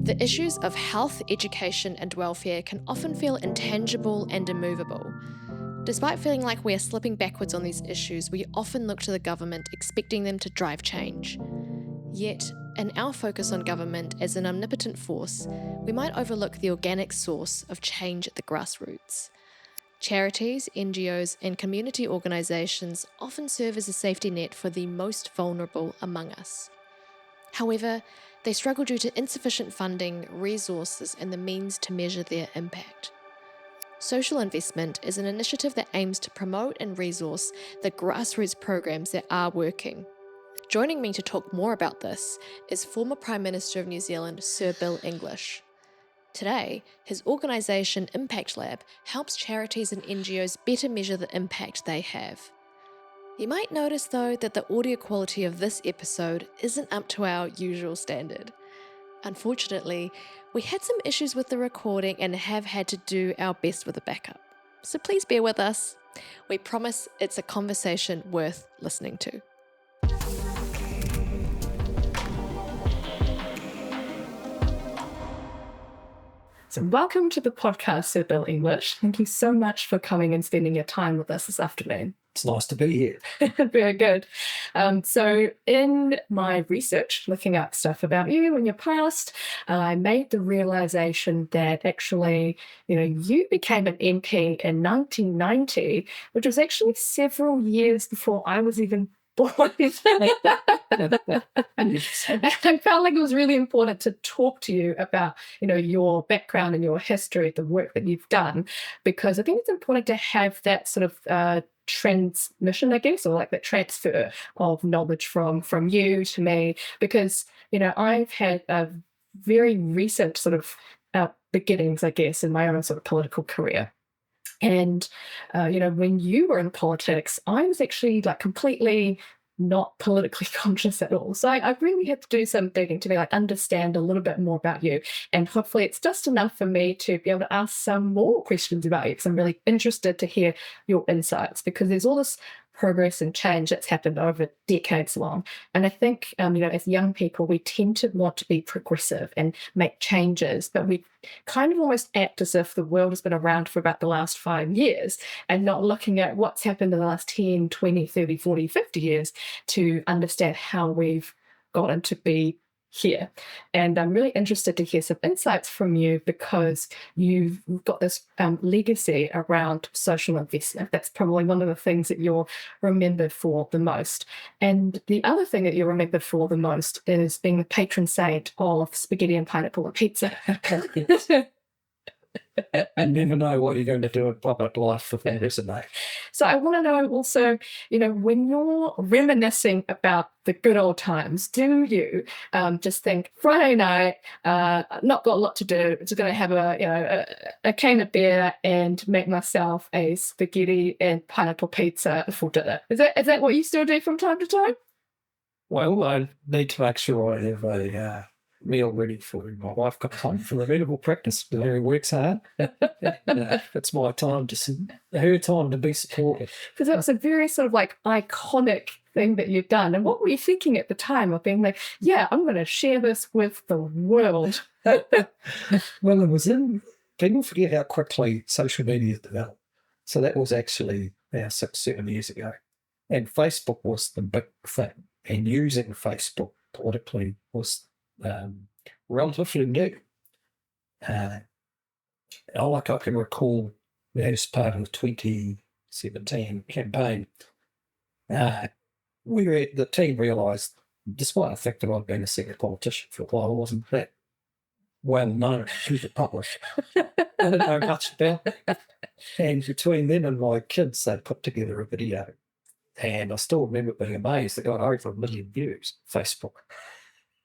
The issues of health, education, and welfare can often feel intangible and immovable. Despite feeling like we are slipping backwards on these issues, we often look to the government expecting them to drive change. Yet, in our focus on government as an omnipotent force, we might overlook the organic source of change at the grassroots. Charities, NGOs, and community organisations often serve as a safety net for the most vulnerable among us. However, they struggle due to insufficient funding, resources, and the means to measure their impact. Social investment is an initiative that aims to promote and resource the grassroots programs that are working. Joining me to talk more about this is former Prime Minister of New Zealand, Sir Bill English. Today, his organisation Impact Lab helps charities and NGOs better measure the impact they have. You might notice, though, that the audio quality of this episode isn't up to our usual standard. Unfortunately, we had some issues with the recording and have had to do our best with a backup. So please bear with us. We promise it's a conversation worth listening to. So welcome to the podcast, Sir Bill English. Thank you so much for coming and spending your time with us this afternoon. It's nice to be here. Very good. So in my research, looking up stuff about you and your past, I made the realization that actually, you became an MP in 1990, which was actually several years before I was even born. I felt like it was really important to talk to you about, your background and your history, the work that you've done, because I think it's important to have that sort of transmission, I guess, or like that transfer of knowledge from you to me, because, I've had a very recent sort of beginnings, I guess, in my own sort of political career. And, when you were in politics, I was actually like completely not politically conscious at all. So I really had to do some digging to understand a little bit more about you. And hopefully it's just enough for me to be able to ask some more questions about you, because I'm really interested to hear your insights, because there's all this progress and change that's happened over decades long. And I think, as young people, we tend to want to be progressive and make changes, but we kind of almost act as if the world has been around for about the last 5 years and not looking at what's happened in the last 10, 20, 30, 40, 50 years to understand how we've gotten to be here. And I'm really interested to hear some insights from you, because you've got this legacy around social investment. That's probably one of the things that you're remembered for the most. And the other thing that you're remembered for the most is being the patron saint of spaghetti and pineapple and pizza. I never know what you're going to do in public life for that, isn't it? So I want to know also, when you're reminiscing about the good old times, do you just think, Friday night, not got a lot to do, just going to have a can of beer and make myself a spaghetti and pineapple pizza for dinner? Is that what you still do from time to time? Well, I need to make sure I have a meal ready for me. My wife got time for the medical practice, but Mary works hard. It's my time her time to be supported. Because that was a very sort of iconic thing that you've done. And what were you thinking at the time of being like, yeah, I'm going to share this with the world? Well, people forget how quickly social media developed. So that was actually about 6-7 years ago. And Facebook was the big thing. And using Facebook politically was relatively new. I can recall as part of the 2017 campaign, the team realised, despite the fact that I'd been a senior politician for a while, I wasn't that well known to the public. I didn't know much about it. And between them and my kids, they put together a video. And I still remember being amazed. They got over 1 million views on Facebook.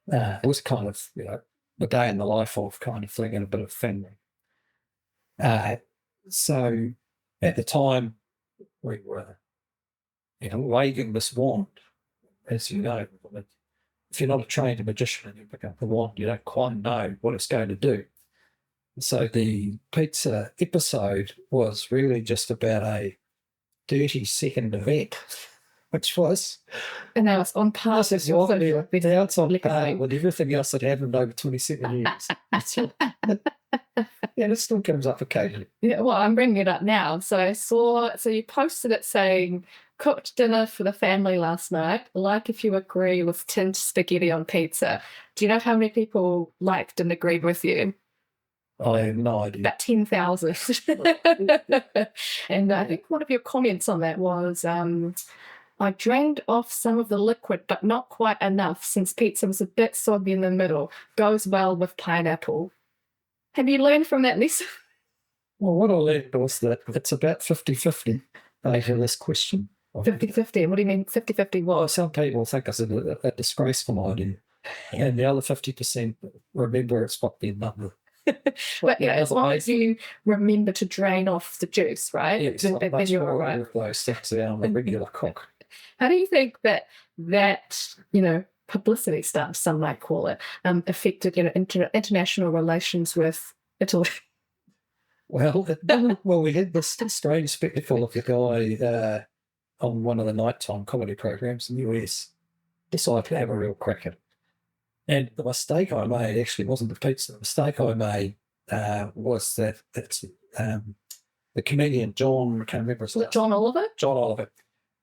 It was kind of, the day in the life of kind of thing and a bit of family. So at the time, we were, waving this wand. As you know, if you're not a trained magician and you pick up the wand, you don't quite know what it's going to do. So the pizza episode was really just about a 30-second event which was And now it's on par this with is your what social media. now it's on Liquor par thing. with everything else that happened over 27 years. Yeah, it still comes up occasionally. Yeah, well, I'm bringing it up now. So I saw, so you posted it saying, cooked dinner for the family last night, like if you agree with tinned spaghetti on pizza. Do you know how many people liked and agreed with you? I have no idea. About 10,000. And I think one of your comments on that was, I drained off some of the liquid, but not quite enough since pizza was a bit soggy in the middle. Goes well with pineapple. Have you learned from that lesson? Well, what I learned was that it's about 50-50 over this question. 50-50. What do you mean 50-50 Well, what? some people think it's a disgraceful idea, and the other 50% remember it's what their number. But yeah, as long as you remember to drain off the juice, right? Yes, then you're all right. those things are a regular cook. How do you think that publicity stuff, some might call it, affected international relations with Italy? Well, we had this strange spectacle of the guy on one of the nighttime comedy programs in the US decided to have a real crack at it. And the mistake I made actually wasn't the pizza. The mistake I made was that it's the comedian John, I can't remember his name. John Oliver? John Oliver.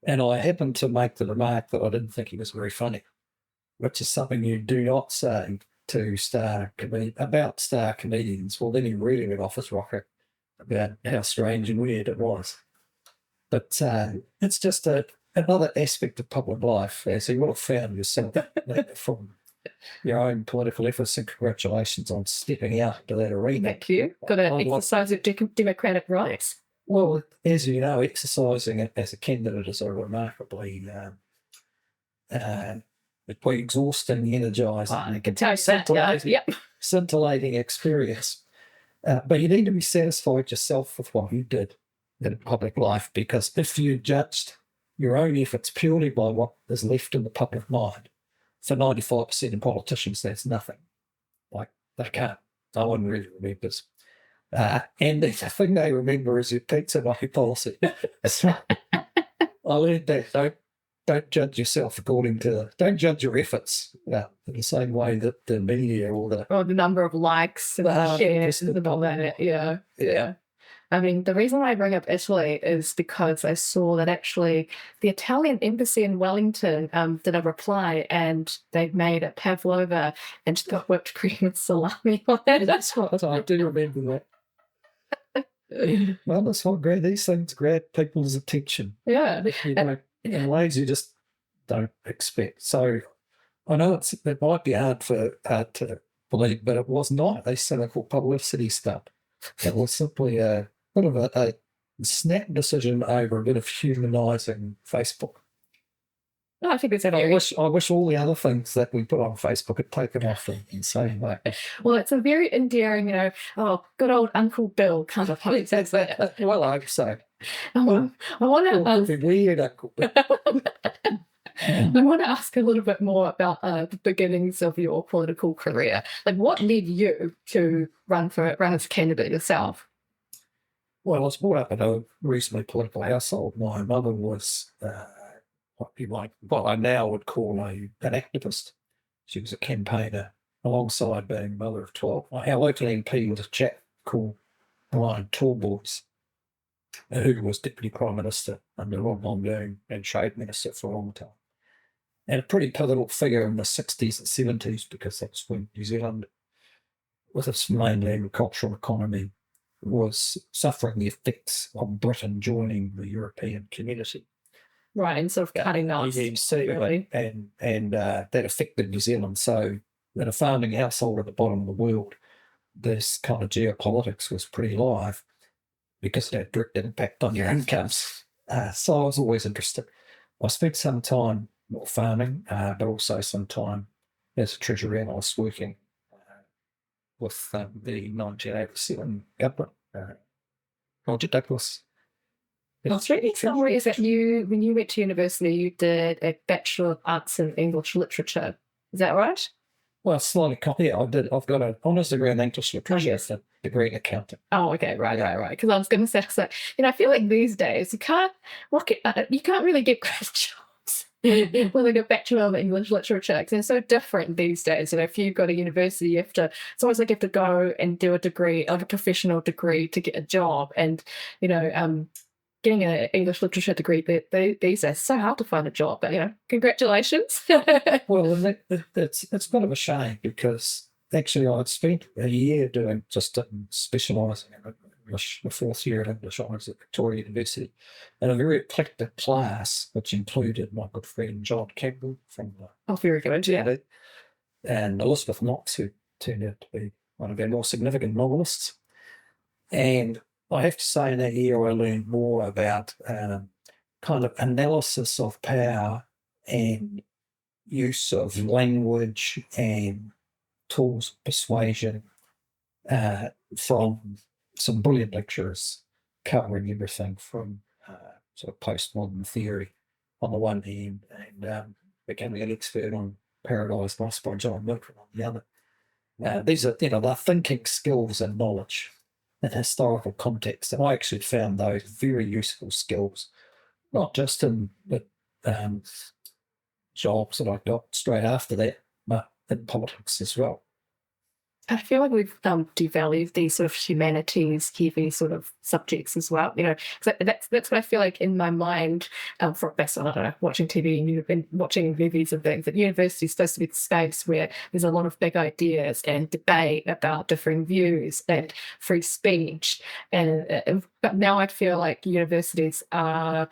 And I happened to make the remark that I didn't think he was very funny, which is something you do not say to about star comedians. Well, then he really went off his rocker about how strange and weird it was. But it's just another aspect of public life, as you will have found yourself from your own political efforts, and congratulations on stepping out into that arena. Thank you. Got to exercise your democratic rights. Well, as you know, exercising it as a candidate is a remarkably exhausting, energising, I can tell you scintillating experience. But you need to be satisfied yourself with what you did in public life, because if you judged your own efforts purely by what is left in the public mind, for 95% of politicians, that's nothing. Like, they can't. No one really remembers. And the thing they remember is your pizza money policy. I learned that. Don't judge yourself don't judge your efforts in the same way that the media or the number of likes and shares and all that. Yeah. I mean, the reason I bring up Italy is because I saw that actually the Italian embassy in Wellington did a reply, and they made a pavlova and just got whipped cream and salami on it. That's what I do remember that. Well, that's what these things grab people's attention. Yeah. In ways you just don't expect. So I know it might be hard to believe, but it was not a cynical publicity stunt. It was simply a bit of a snap decision over a bit of humanising Facebook. No, I think it's I wish all the other things that we put on Facebook had taken off in the same way. Well, it's a very endearing, good old Uncle Bill kind of post. Well, I hope so. I want to weird Uncle Bill. I want to ask a little bit more about the beginnings of your political career. Like, what led you to run as a candidate yourself? Well, I was brought up in a reasonably political household. My mother was what I now would call an activist. She was a campaigner alongside being a mother of 12. Our local MP was a chap called Brian Talboys, who was Deputy Prime Minister under Rob Mondoon and Trade Minister for a long time. And a pretty pivotal figure in the 60s and 70s, because that's when New Zealand, with its mainly agricultural economy, was suffering the effects of Britain joining the European community. Right, and sort of cutting off. Really. And that affected New Zealand. So in a farming household at the bottom of the world, this kind of geopolitics was pretty live because it had direct impact on your incomes. So I was always interested. I spent some time farming, but also some time as a treasury analyst working with the 1987 government, Roger Douglas. I was reading somewhere is that when you went to university, you did a Bachelor of Arts in English Literature. Is that right? Well, slightly. Yeah, I did. I've got an honours degree in English Literature, a degree in accounting. Oh, okay, right. Because I was going to say, I feel like these days you can't really get grad jobs Well, like a Bachelor of English Literature, because they're so different these days. If you go to university, it's always like you have to go and do a degree, like a professional degree to get a job. And, you know, getting an English literature degree these days, it's so hard to find a job. But, congratulations. Well, it's a bit of a shame because actually I'd spent a year specialising in English, the fourth year at English Honours at Victoria University, in a very eclectic class, which included my good friend John Campbell from Oh, very good, yeah. and Elizabeth Knox, who turned out to be one of our more significant novelists. And I have to say in that year I learned more about kind of analysis of power and use of language and tools of persuasion from some brilliant lecturers covering everything from sort of postmodern theory on the one hand and becoming an expert on Paradise Lost by John Milton on the other. These are, they're thinking skills and knowledge in historical context, and I actually found those very useful skills, not just in the jobs that I got straight after that, but in politics as well. I feel like we've devalued these sort of humanities heavy sort of subjects as well. Cause that's what I feel like in my mind based on, I don't know, watching TV and you've been watching movies and things, that university is supposed to be the space where there's a lot of big ideas and debate about differing views and free speech. But now I feel like universities are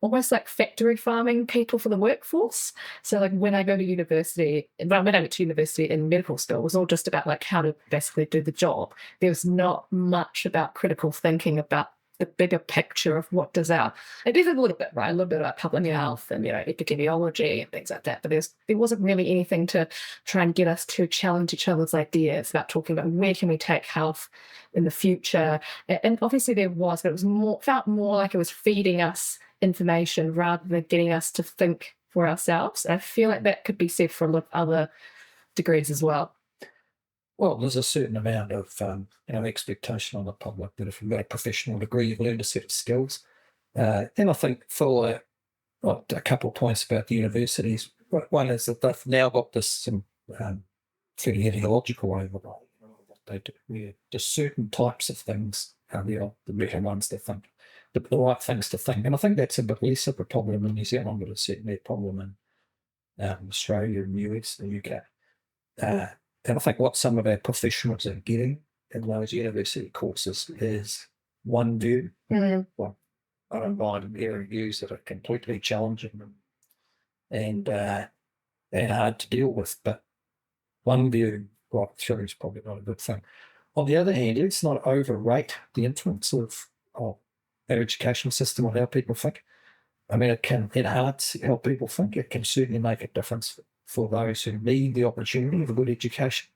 almost like factory farming people for the workforce. So like when I went to university in medical school, it was all just about like how to basically do the job. There was not much about critical thinking about the bigger picture of what does out. It is a little bit, right? A little bit about public health and, epidemiology and things like that. But there wasn't really anything to try and get us to challenge each other's ideas about talking about where can we take health in the future. And obviously there was, but felt more like it was feeding us information rather than getting us to think for ourselves. I feel like that could be said for a lot of other degrees as well. Well, there's a certain amount of expectation on the public that if you've got a professional degree, you've learned a set of skills. And I think for a couple of points about the universities, one is that they've now got this fairly ideological overlay. They do. Yeah. Just certain types of things are the better ones to think, the right things to think. And I think that's a bit less of a problem in New Zealand, but it's certainly a problem in Australia and the US and the UK. And I think what some of our professionals are getting in those university courses is one view. Mm-hmm. Well, I don't mind hearing views that are completely challenging and hard to deal with, but one view right through is probably not a good thing. On the other hand, let's not overrate the influence of our education system on how people think. I mean, it can enhance how people think. It can certainly make a difference for those who need the opportunity of a good education.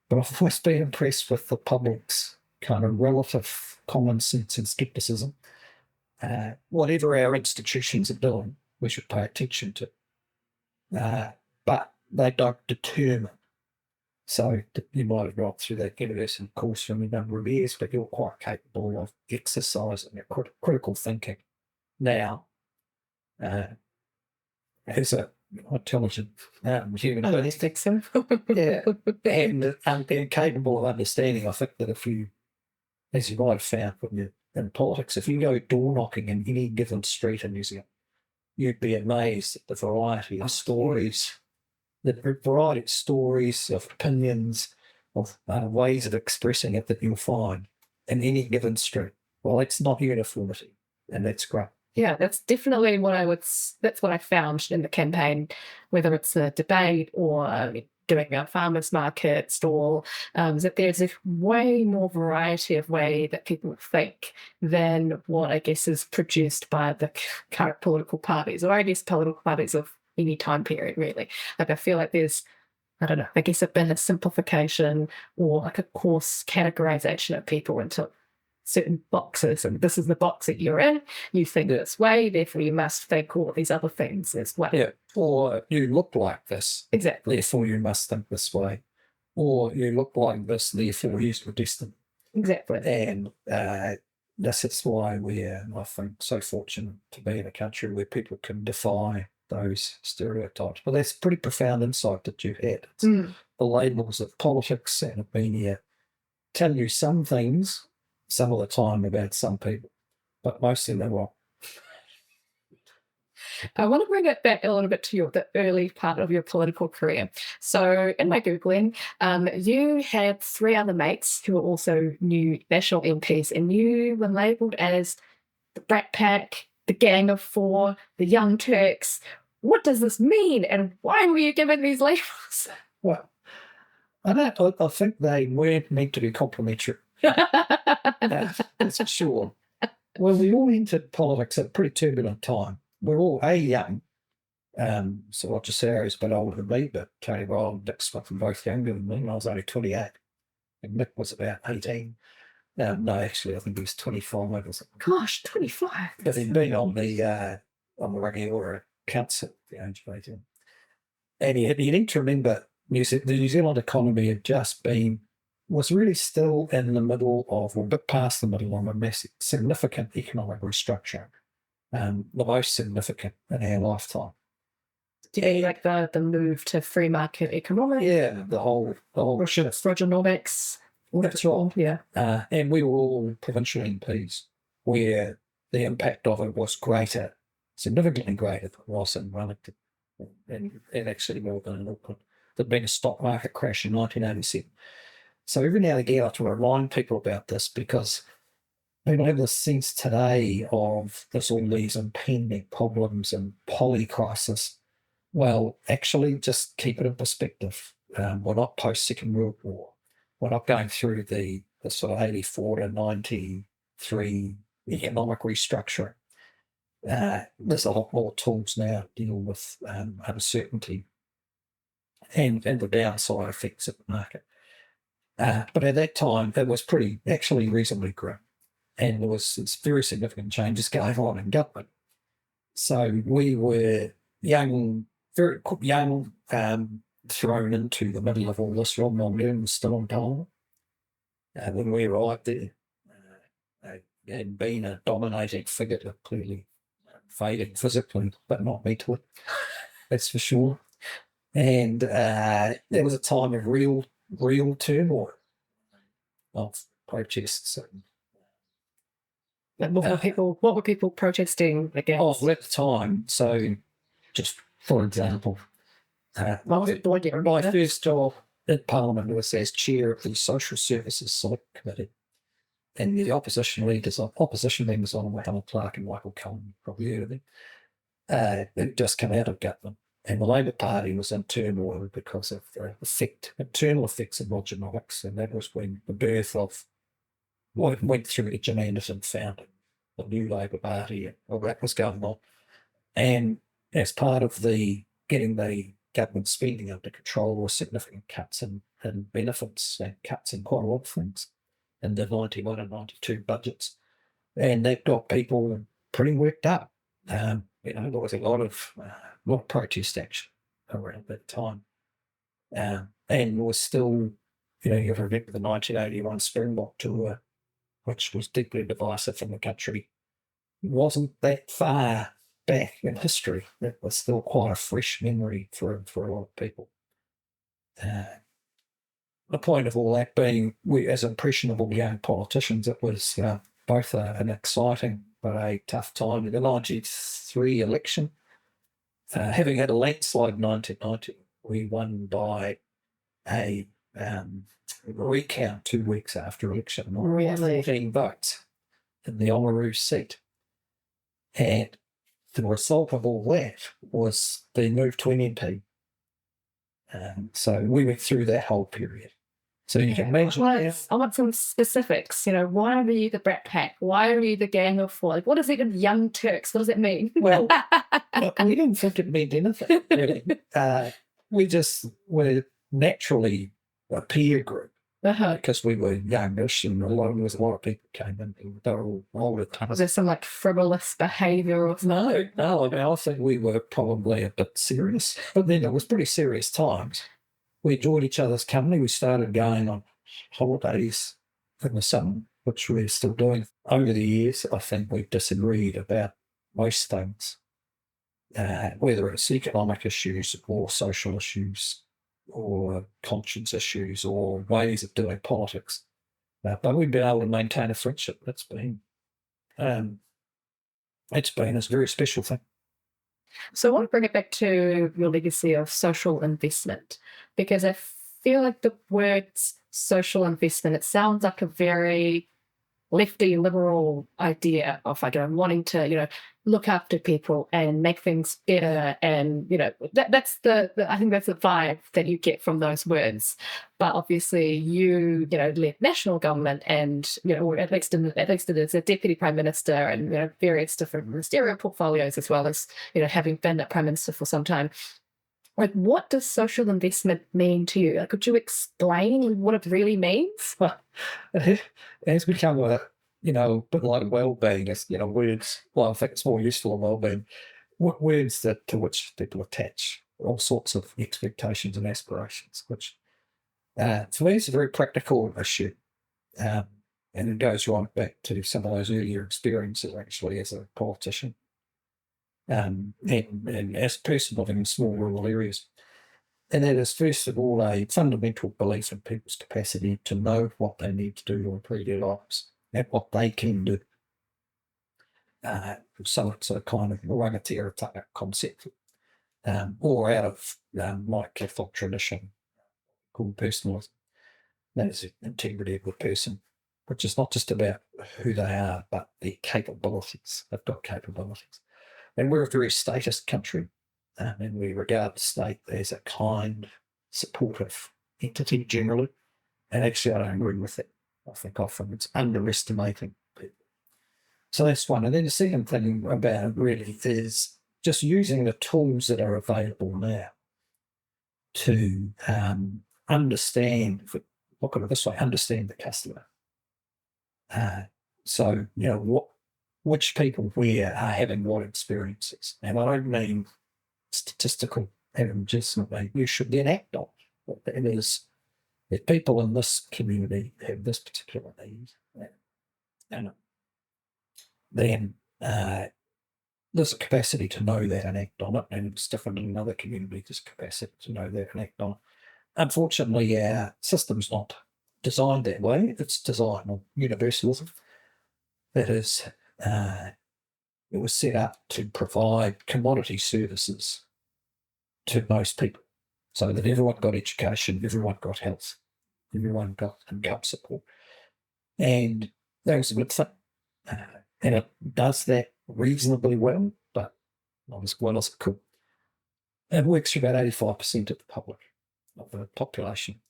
But I've always been impressed with the public's kind of relative common sense and scepticism. Whatever our institutions are doing, we should pay attention to. But they don't determine. So you might have got through that university course for a number of years, but you're quite capable of exercising your critical thinking now as a intelligent human being. I think so. Yeah, and capable of understanding. I think that if you, as you might have found when you're in politics, if you go door knocking in any given street in New Zealand, you'd be amazed at the variety of stories. Of opinions, of ways of expressing it that you'll find in any given street. Well, it's not uniformity, and that's great. Yeah, that's definitely that's what I found in the campaign, whether it's a debate or doing a farmers market stall, that there's a way more variety of way that people think than what I guess is produced by the current political parties, or I guess political parties of any time period, really. Like I feel like there's, I don't know, I guess it's been a simplification or like a coarse categorization of people into certain boxes, and this is the box that you're in, you think this way, therefore you must think all these other things as well. Yeah, or you look like this, exactly, therefore you must think this way, or you look like this, therefore you're distant. Exactly. And this is why we're, I think, so fortunate to be in a country where people can defy those stereotypes. But that's pretty profound insight that you've had. It's Mm. the labels of politics and media tell you some things some of the time about some people, but mostly they're wrong. I want to bring it back a little bit to the early part of your political career. So in my Googling, you had 3 other mates who were also new national MPs, and you were labelled as the Brat Pack, the Gang of Four, the Young Turks. What does this mean, and why were you given these labels? Well, I think they weren't meant to be complimentary. That's for sure. Well, we all entered politics at a pretty turbulent time. We're all young. So Roger Sarah's a bit older than me, but Tony Ryle and Dick Smith were both younger than me. I was only 28. And Nick was about 18. No, actually, I think he was 25 or something. Gosh, 25. But he'd been on the Rangi Ora counts at the age of 18. And you need to remember the New Zealand economy had was really still in the middle of, or a bit past the middle of a massive, significant economic restructuring. The most significant in our lifetime. Yeah, like the move to free market economics. Yeah, the whole shift. Reaganomics. That's right. Yeah. And we were all provincial MPs, where the impact of it was greater, significantly greater than it was in Wellington, and actually more than in Auckland. There'd been a stock market crash in 1987. So every now and again I have to remind people about this, because people have this sense today of there's all these impending problems and poly-crisis. Well, actually, just keep it in perspective. We're not post-Second World War. We're not going through the sort of 84 to 93 economic restructuring. There's a lot more tools now to deal with uncertainty and the downside effects of the market. But at that time, it was actually reasonably grim. And there was very significant changes going on in government. So we were young, very young, thrown into the middle of all this. Rob Muldoon was still on Parliament. When we arrived there, had been a dominating figure, clearly fading physically, but not mentally, that's for sure. And there was a time of real turmoil, of protests. And what were people protesting against? At the time, so just for example, my first job in Parliament was as chair of the Social Services Select Committee, and the opposition members on Mohammed Clark and Michael Cullen, probably heard of them, had just come out of government, and the Labor Party was in turmoil because of the internal effects of Reaganomics, and that was when the birth of what went through the Jim Anderson founding the new Labor Party, and all that was going on. And as part of getting the government spending under control, were significant cuts in benefits and cuts in quite a lot of things in the 91 and 92 budgets. And that got people pretty worked up. There was a lot of protest action around that time. And was still, you have to remember the 1981 Springbok tour, which was deeply divisive in the country. It wasn't that far back in history. It was still quite a fresh memory for a lot of people. The point of all that being, we, as impressionable young politicians, it was both an exciting but a tough time. In the 93 election, having had a landslide in 1990, we won by a recount 2 weeks after election, Really? 14 votes in the Oamaru seat. And the result of all that was the move to an MP. So we went through that whole period. So you can imagine. I want some specifics. Why are you the Brat Pack? Why are you the Gang of Four? What is even Young Turks? What does it mean? Well, we didn't think it meant anything, really. We just were naturally a peer group because we were youngish, and there was a lot of people came in, and they were all older. Was there some frivolous behaviour or something? No. I think we were probably a bit serious, but then it was pretty serious times. We enjoyed each other's company. We started going on holidays in the summer, which we're still doing. Over the years, I think we've disagreed about most things. whether it's economic issues or social issues or conscience issues or ways of doing politics. But we've been able to maintain a friendship. It's been a very special thing. So I want to bring it back to your legacy of social investment, because I feel like the words social investment, it sounds like a very lefty liberal idea of wanting to look after people and make things better, and that's the I think that's the vibe that you get from those words. But obviously you led national government, and or at least as a deputy prime minister, and various different ministerial portfolios, as well as having been a prime minister for some time. Like, what does social investment mean to you? Like, could you explain what it really means? Well, it has become a bit like well-being. It's, words. Well, I think it's more useful than well-being. Words to which people attach all sorts of expectations and aspirations, which for me is a very practical issue, and it goes right back to some of those earlier experiences actually as a politician. And as a person living in small rural areas. And that is, first of all, a fundamental belief in people's capacity to know what they need to do to improve their lives and what they can do. So it's a kind of rangatira concept, or out of my Catholic tradition called personalism. That is the integrity of the person, which is not just about who they are, but their capabilities. They've got capabilities. And we're a very statist country, and we regard the state as a kind, supportive entity generally. And actually, I don't agree with it. I think often it's underestimating people. So that's one. And then the second thing about it really is just using the tools that are available now to understand, look at it this way, understand the customer. So, which people where are having what experiences. And I don't mean statistical averages, you should then act on. It is if people in this community have this particular need, and then there's a capacity to know that and act on it, and it's different in another community, there's capacity to know that and act on it. Unfortunately, our system's not designed that way. It's designed on universalism. That is, it was set up to provide commodity services to most people so that everyone got education, everyone got health, everyone got income support. And that was a good thing. And it does that reasonably well, but not as well as it could. It works for about 85% of the public, of the population.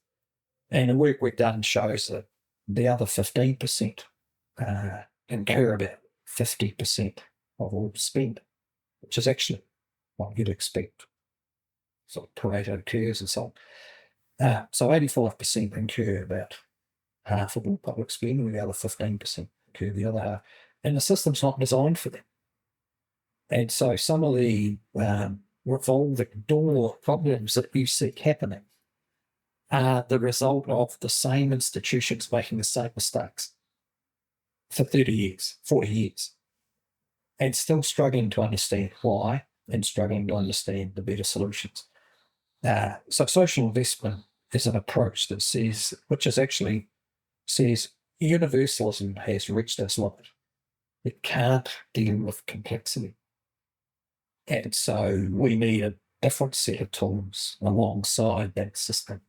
And the work we've done shows that the other 15% incur about 50% of all spend, which is actually what you'd expect. Sort of Pareto curves and so on. So 85% incur about half of all public spend, and the other 15% incur the other half. And the system's not designed for that. And so some of the revolving door problems that you see happening are the result of the same institutions making the same mistakes for 30 years, 40 years, and still struggling to understand why and struggling to understand the better solutions. So social investment is an approach that says universalism has reached its limit. It can't deal with complexity. And so we need a different set of tools alongside that system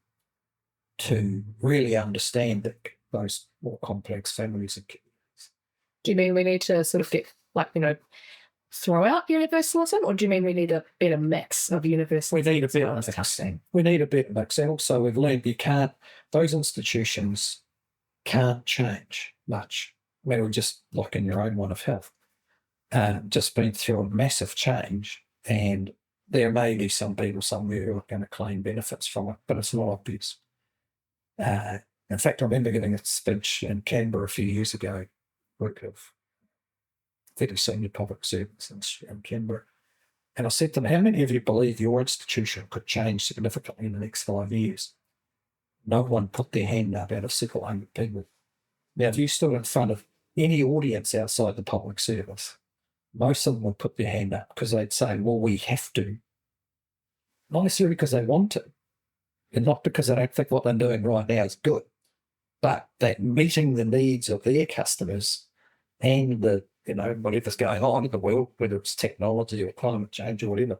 to really understand those more complex families and communities. Do you mean we need to sort of get, throw out universalism, or do you mean we need a better mix of universalism? We need a better mix. We need a better mix. And also we've learned those institutions can't change much. We're just like in your own one of health. Just been through a massive change, and there may be some people somewhere who are going to claim benefits from it, but it's not obvious. In fact, I remember giving a speech in Canberra a few years ago, group of fairly senior public servants in Canberra, and I said to them, how many of you believe your institution could change significantly in the next 5 years? No one put their hand up out of several hundred people. Now, if you stood in front of any audience outside the public service most of them would put their hand up because they'd say, well, we have to. Not necessarily because they want to, and not because they don't think what they're doing right now is good, but that meeting the needs of their customers and the, whatever's going on in the world, whether it's technology or climate change or whatever,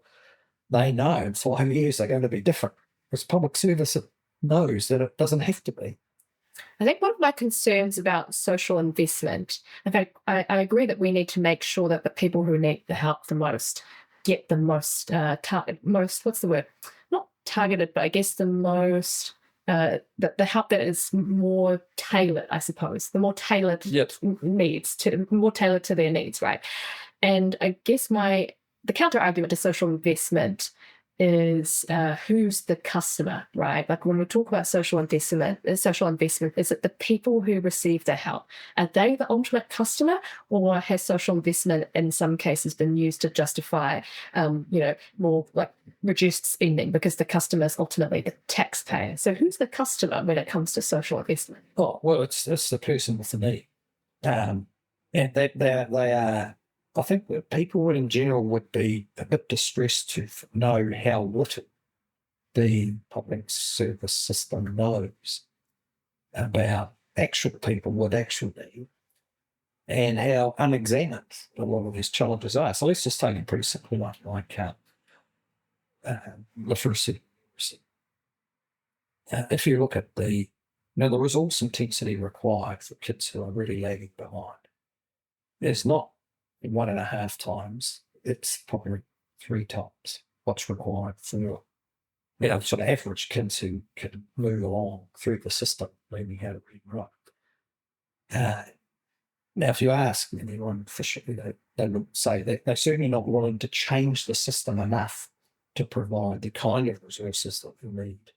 they know in 5 years they're going to be different. Because public service knows that it doesn't have to be. I think one of my concerns about social investment, in fact, I agree that we need to make sure that the people who need the help the most get the most, what's the word? Not targeted, but I guess the most, the help that is more tailored, I suppose, the more tailored more tailored to their needs, right? And I guess the counter argument to social investment is who's the customer, right? Like when we talk about social investment, is it the people who receive the help? Are they the ultimate customer, or has social investment in some cases been used to justify, more like reduced spending because the customer is ultimately the taxpayer? So who's the customer when it comes to social investment? Oh, well, it's the person with the need. And they are, I think that people in general would be a bit distressed to know how little the public service system knows about actual people with actual need and how unexamined a lot of these challenges are. So let's just take a pretty simple one like literacy. If you look at the resource intensity required for kids who are really lagging behind, it's not 1.5 times, it's probably 3 times what's required for sort of average kids who can move along through the system, learning how to read and write. Now, if you ask anyone officially, they would say that they're certainly not willing to change the system enough to provide the kind of resources that we need.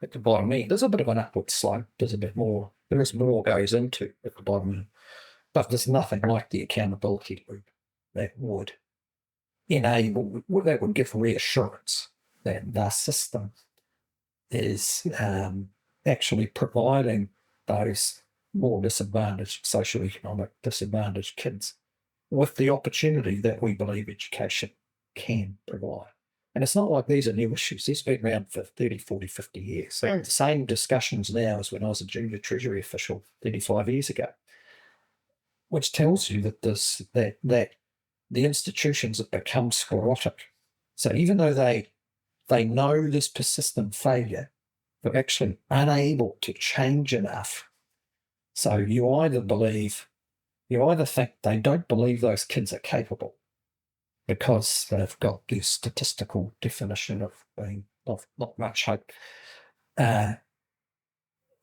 At the bottom end, there's a bit of an upward slope. There is more goes into at the bottom end. But there's nothing like the accountability loop that would give reassurance that the system is actually providing those more disadvantaged, socioeconomic disadvantaged kids with the opportunity that we believe education can provide. And it's not like these are new issues. These have been around for 30, 40, 50 years. So the same discussions now as when I was a junior Treasury official 35 years ago, which tells you that that the institutions have become sclerotic. So even though they know this persistent failure, they're actually unable to change enough. So you either think they don't believe those kids are capable because they've got this statistical definition of being of not much hope. They'll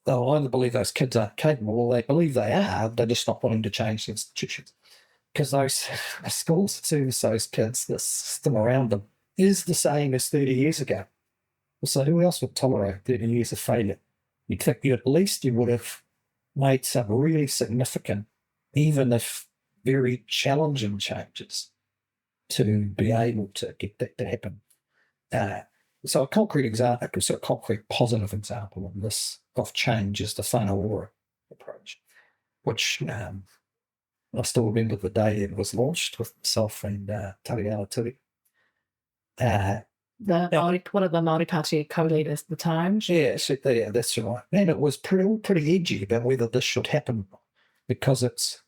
either believe those kids aren't capable or they believe they are, they're just not wanting to change the institutions. Because those schools that service those kids, the system around them is the same as 30 years ago. So who else would tolerate 30 years of failure? You'd think at least you would have made some really significant, even if very challenging changes to be able to get that to happen. So a concrete positive example of this, of change, is the whānau approach, which I still remember the day it was launched with myself and Tariana Turi. One of the Māori Party co-leaders at the time. Yes, that's right. And it was pretty edgy about whether this should happen, because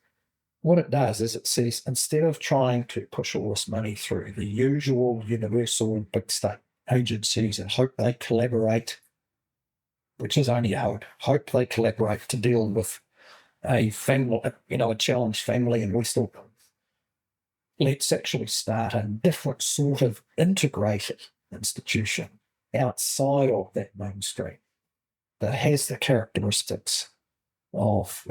what it does is it says, instead of trying to push all this money through the usual universal big state agencies and hope they collaborate, which is only a hope they collaborate to deal with a family, a challenged family in West Auckland. Let's actually start a different sort of integrated institution outside of that mainstream that has the characteristics of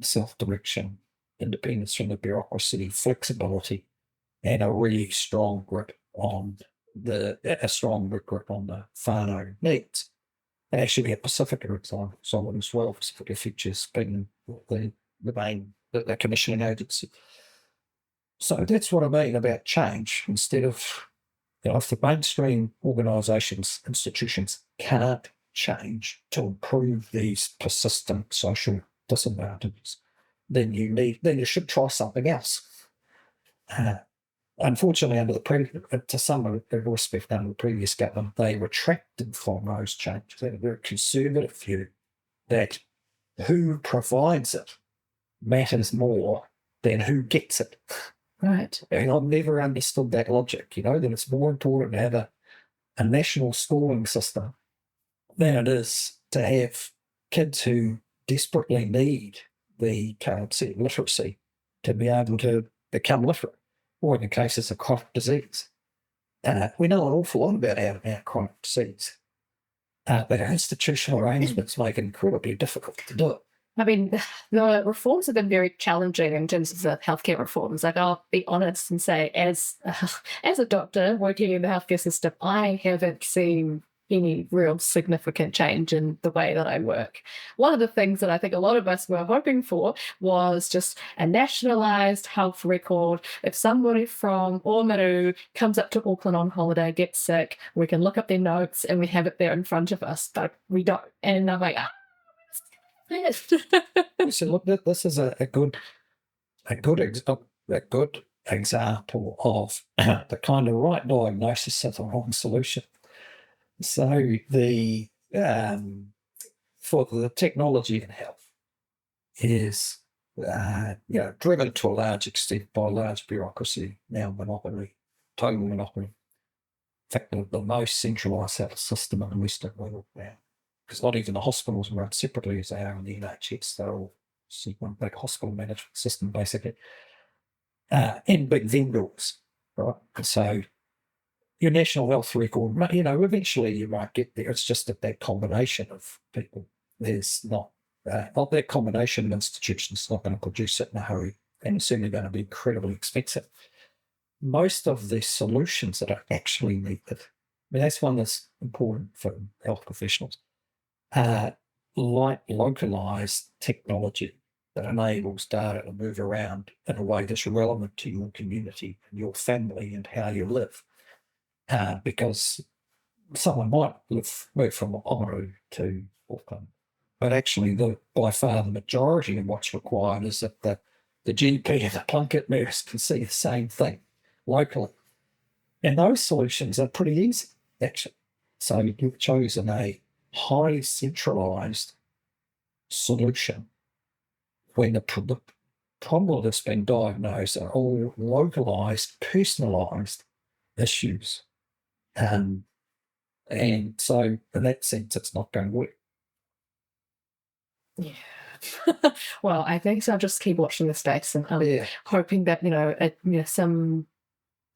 self-direction, independence from the bureaucracy, flexibility, and a really strong grip on the whānau needs. And actually, a Pacifica example solid as well. Pacifica features being the commissioning agency. So that's what I mean about change. Instead of, if the mainstream organisations, institutions can't change to improve these persistent social disadvantages, then you should try something else. Unfortunately, to some respect, under the previous government, they retracted from those changes. They had a very conservative view that who provides it matters more than who gets it. Right. And I've never understood that logic, that it's more important to have a national schooling system than it is to have kids who desperately need the currency of literacy to be able to become literate, or in the cases of chronic disease. We know an awful lot about our chronic disease, but our institutional arrangements make it incredibly difficult to do it. I mean, the reforms have been very challenging in terms of the healthcare reforms. Like, I'll be honest and say, as a doctor working in the healthcare system, I haven't seen any real significant change in the way that I work. One of the things that I think a lot of us were hoping for was just a nationalised health record. If somebody from Oamaru comes up to Auckland on holiday, gets sick, we can look up their notes and we have it there in front of us, but we don't. And I'm like, So look, this is a good example of the kind of right diagnosis of the wrong solution. So the for the technology in health is driven to a large extent by large bureaucracy, now monopoly, total monopoly. In fact, the most centralised health system in the Western world now, because not even the hospitals run separately as they are in the NHS. They're all one big hospital management system, basically, and big vendors, right? So your national health record, eventually you might get there. It's just that combination of people. There's not that combination of institutions not going to produce it in a hurry, and it's certainly going to be incredibly expensive. Most of the solutions that are actually needed, that's one that's important for health professionals, like localised technology that enables data to move around in a way that's relevant to your community and your family and how you live. Because someone might move from Oamaru to Auckland, but actually by far the majority of what's required is that the GP and the Plunkett nurse can see the same thing locally. And those solutions are pretty easy, actually. So you've chosen a highly centralised solution when the problem that's been diagnosed are all localised, personalised issues. And so in that sense, it's not going to work. Yeah. Well, I think so. I'll just keep watching the space and hoping that, some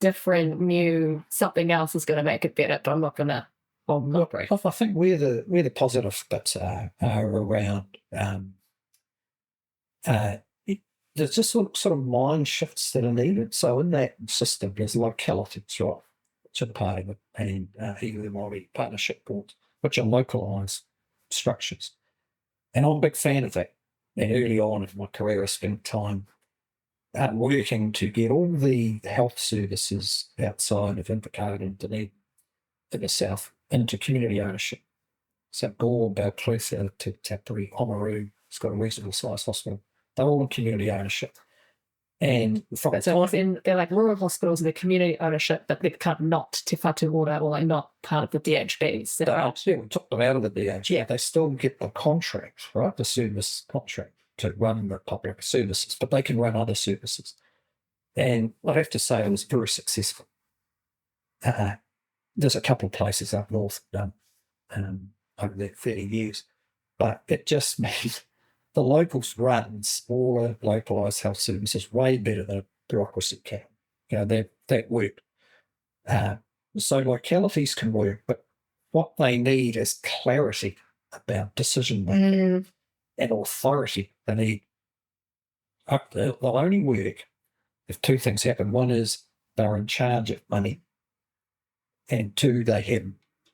different new something else is going to make it better, but I'm not going to. I think where the positive bits are around there's just sort of mind shifts that are needed. So in that system, there's localities, right, which are part of it, and either the Māori partnership boards, which are localised structures. And I'm a big fan of that. And early on in my career, I spent time working to get all the health services outside of Invercargill and Dunedin in the south into community ownership. So Gore, Balclutha, to Tapuri, Oamaru, it's got a reasonable sized hospital. They're all in community ownership. And they're like rural hospitals and they're community ownership, but they're kind of not Te Whatu Ora, or like not part of the DHBs. We took them out of the DHB. Yeah. They still get the contract, right? The service contract to run the public services, but they can run other services. And I have to say it was very successful. There's a couple of places up north done over their 30 years, but it just means the locals run smaller localised health services way better than a bureaucracy can. That worked. So localities can work, but what they need is clarity about decision making and authority. They need. They'll only work if two things happen. One is they're in charge of money, and two, they have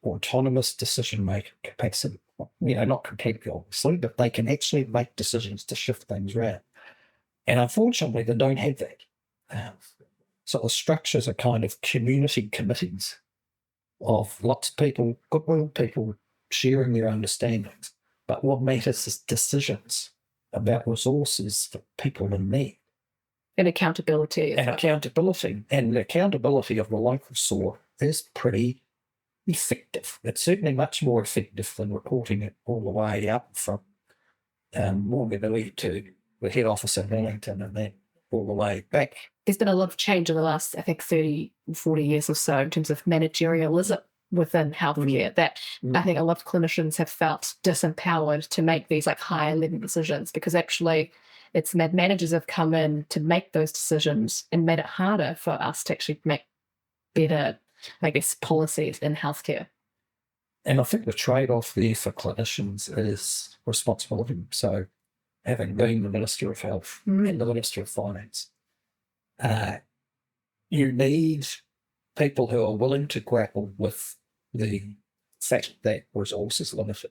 autonomous decision-making capacity. Not completely, obviously, but they can actually make decisions to shift things around. And unfortunately, they don't have that. So the structures are kind of community committees of lots of people, goodwill people sharing their understandings. But what matters is decisions about resources for people in need. And accountability. And accountability. And the accountability of the local sort is pretty effective. It's certainly much more effective than reporting it all the way up from Morganui to the head office in Wellington and then all the way back. There's been a lot of change in the last, I think, 30, 40 years or so in terms of managerialism within healthcare that I think a lot of clinicians have felt disempowered to make these like higher level decisions, because actually it's managers have come in to make those decisions and made it harder for us to actually make better, I guess, policies in healthcare. And I think the trade-off there for clinicians is responsibility. So having been the Minister of Health and the Minister of Finance, you need people who are willing to grapple with the fact that resource is limited.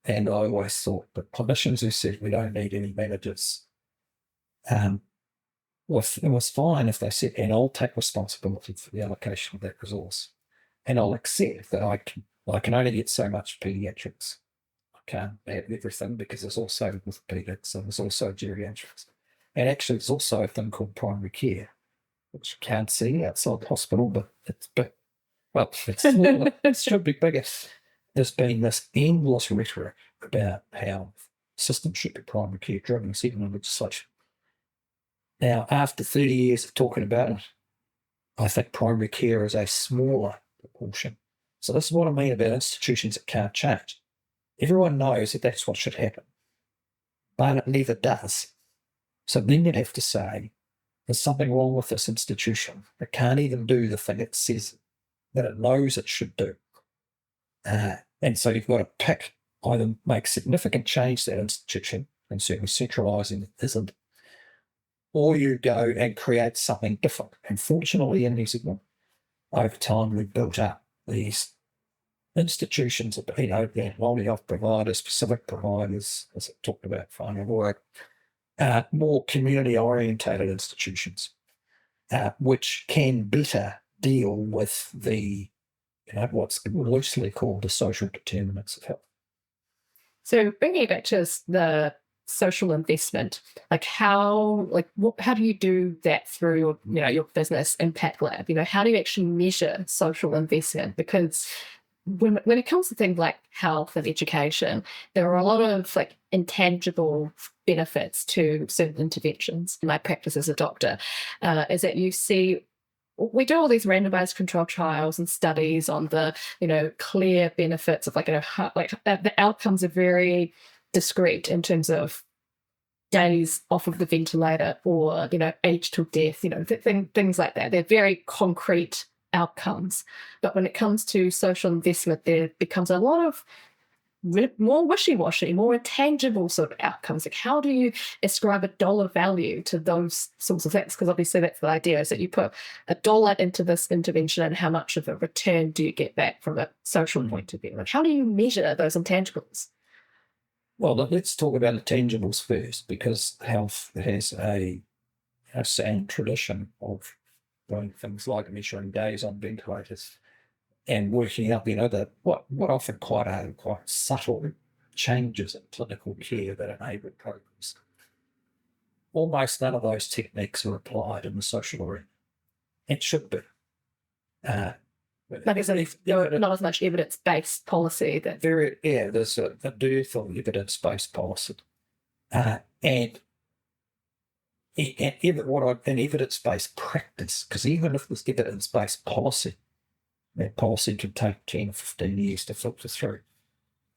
And I always thought that clinicians who said we don't need any managers, it was fine if they said, and I'll take responsibility for the allocation of that resource. And I'll accept that I can only get so much paediatrics. I can't have everything because there's also orthopedics and there's also geriatrics. And actually there's also a thing called primary care, which you can't see outside the hospital, but it's big. Well, it's smaller. It should be bigger. There's been this endless rhetoric about how systems should be primary care driven, even in legislation. Now, after 30 years of talking about it, I think primary care is a smaller proportion. So this is what I mean about institutions that can't change. Everyone knows that that's what should happen, but it never does. So then you'd have to say, there's something wrong with this institution. It can't even do the thing it says that it knows it should do. And so you've got to pick, either make significant change to that institution, and certainly centralising it isn't, or you go and create something different. And fortunately in New Zealand, over time we've built up these institutions, the multi-health providers, specific providers, as I talked about, finding work, more community-orientated institutions, which can better deal with the, what's loosely called the social determinants of health. So bringing it back to the social investment, how do you do that through your business impact lab? How do you actually measure social investment? Because when it comes to things like health and education, there are a lot of intangible benefits to certain interventions. In my practice as a doctor, is that you see, we do all these randomized control trials and studies on the clear benefits of the outcomes are very discrete in terms of days off of the ventilator or age till death, things like that. They're very concrete outcomes. But when it comes to social investment, there becomes a lot of more wishy-washy, more intangible sort of outcomes. How do you ascribe a dollar value to those sorts of things? Because obviously that's the idea, is that you put $1 into this intervention and how much of a return do you get back from a social point of view? How do you measure those intangibles? Well, let's talk about intangibles first, because health has a sound tradition of doing things like measuring days on ventilators and working out, what often quite subtle changes in clinical care that enable progress. Almost none of those techniques are applied in the social arena. It should be. Like not as much evidence-based policy. There's a dearth of evidence-based policy. And an evidence-based practice, because even if there's evidence-based policy, that policy can take 10 or 15 years to filter through,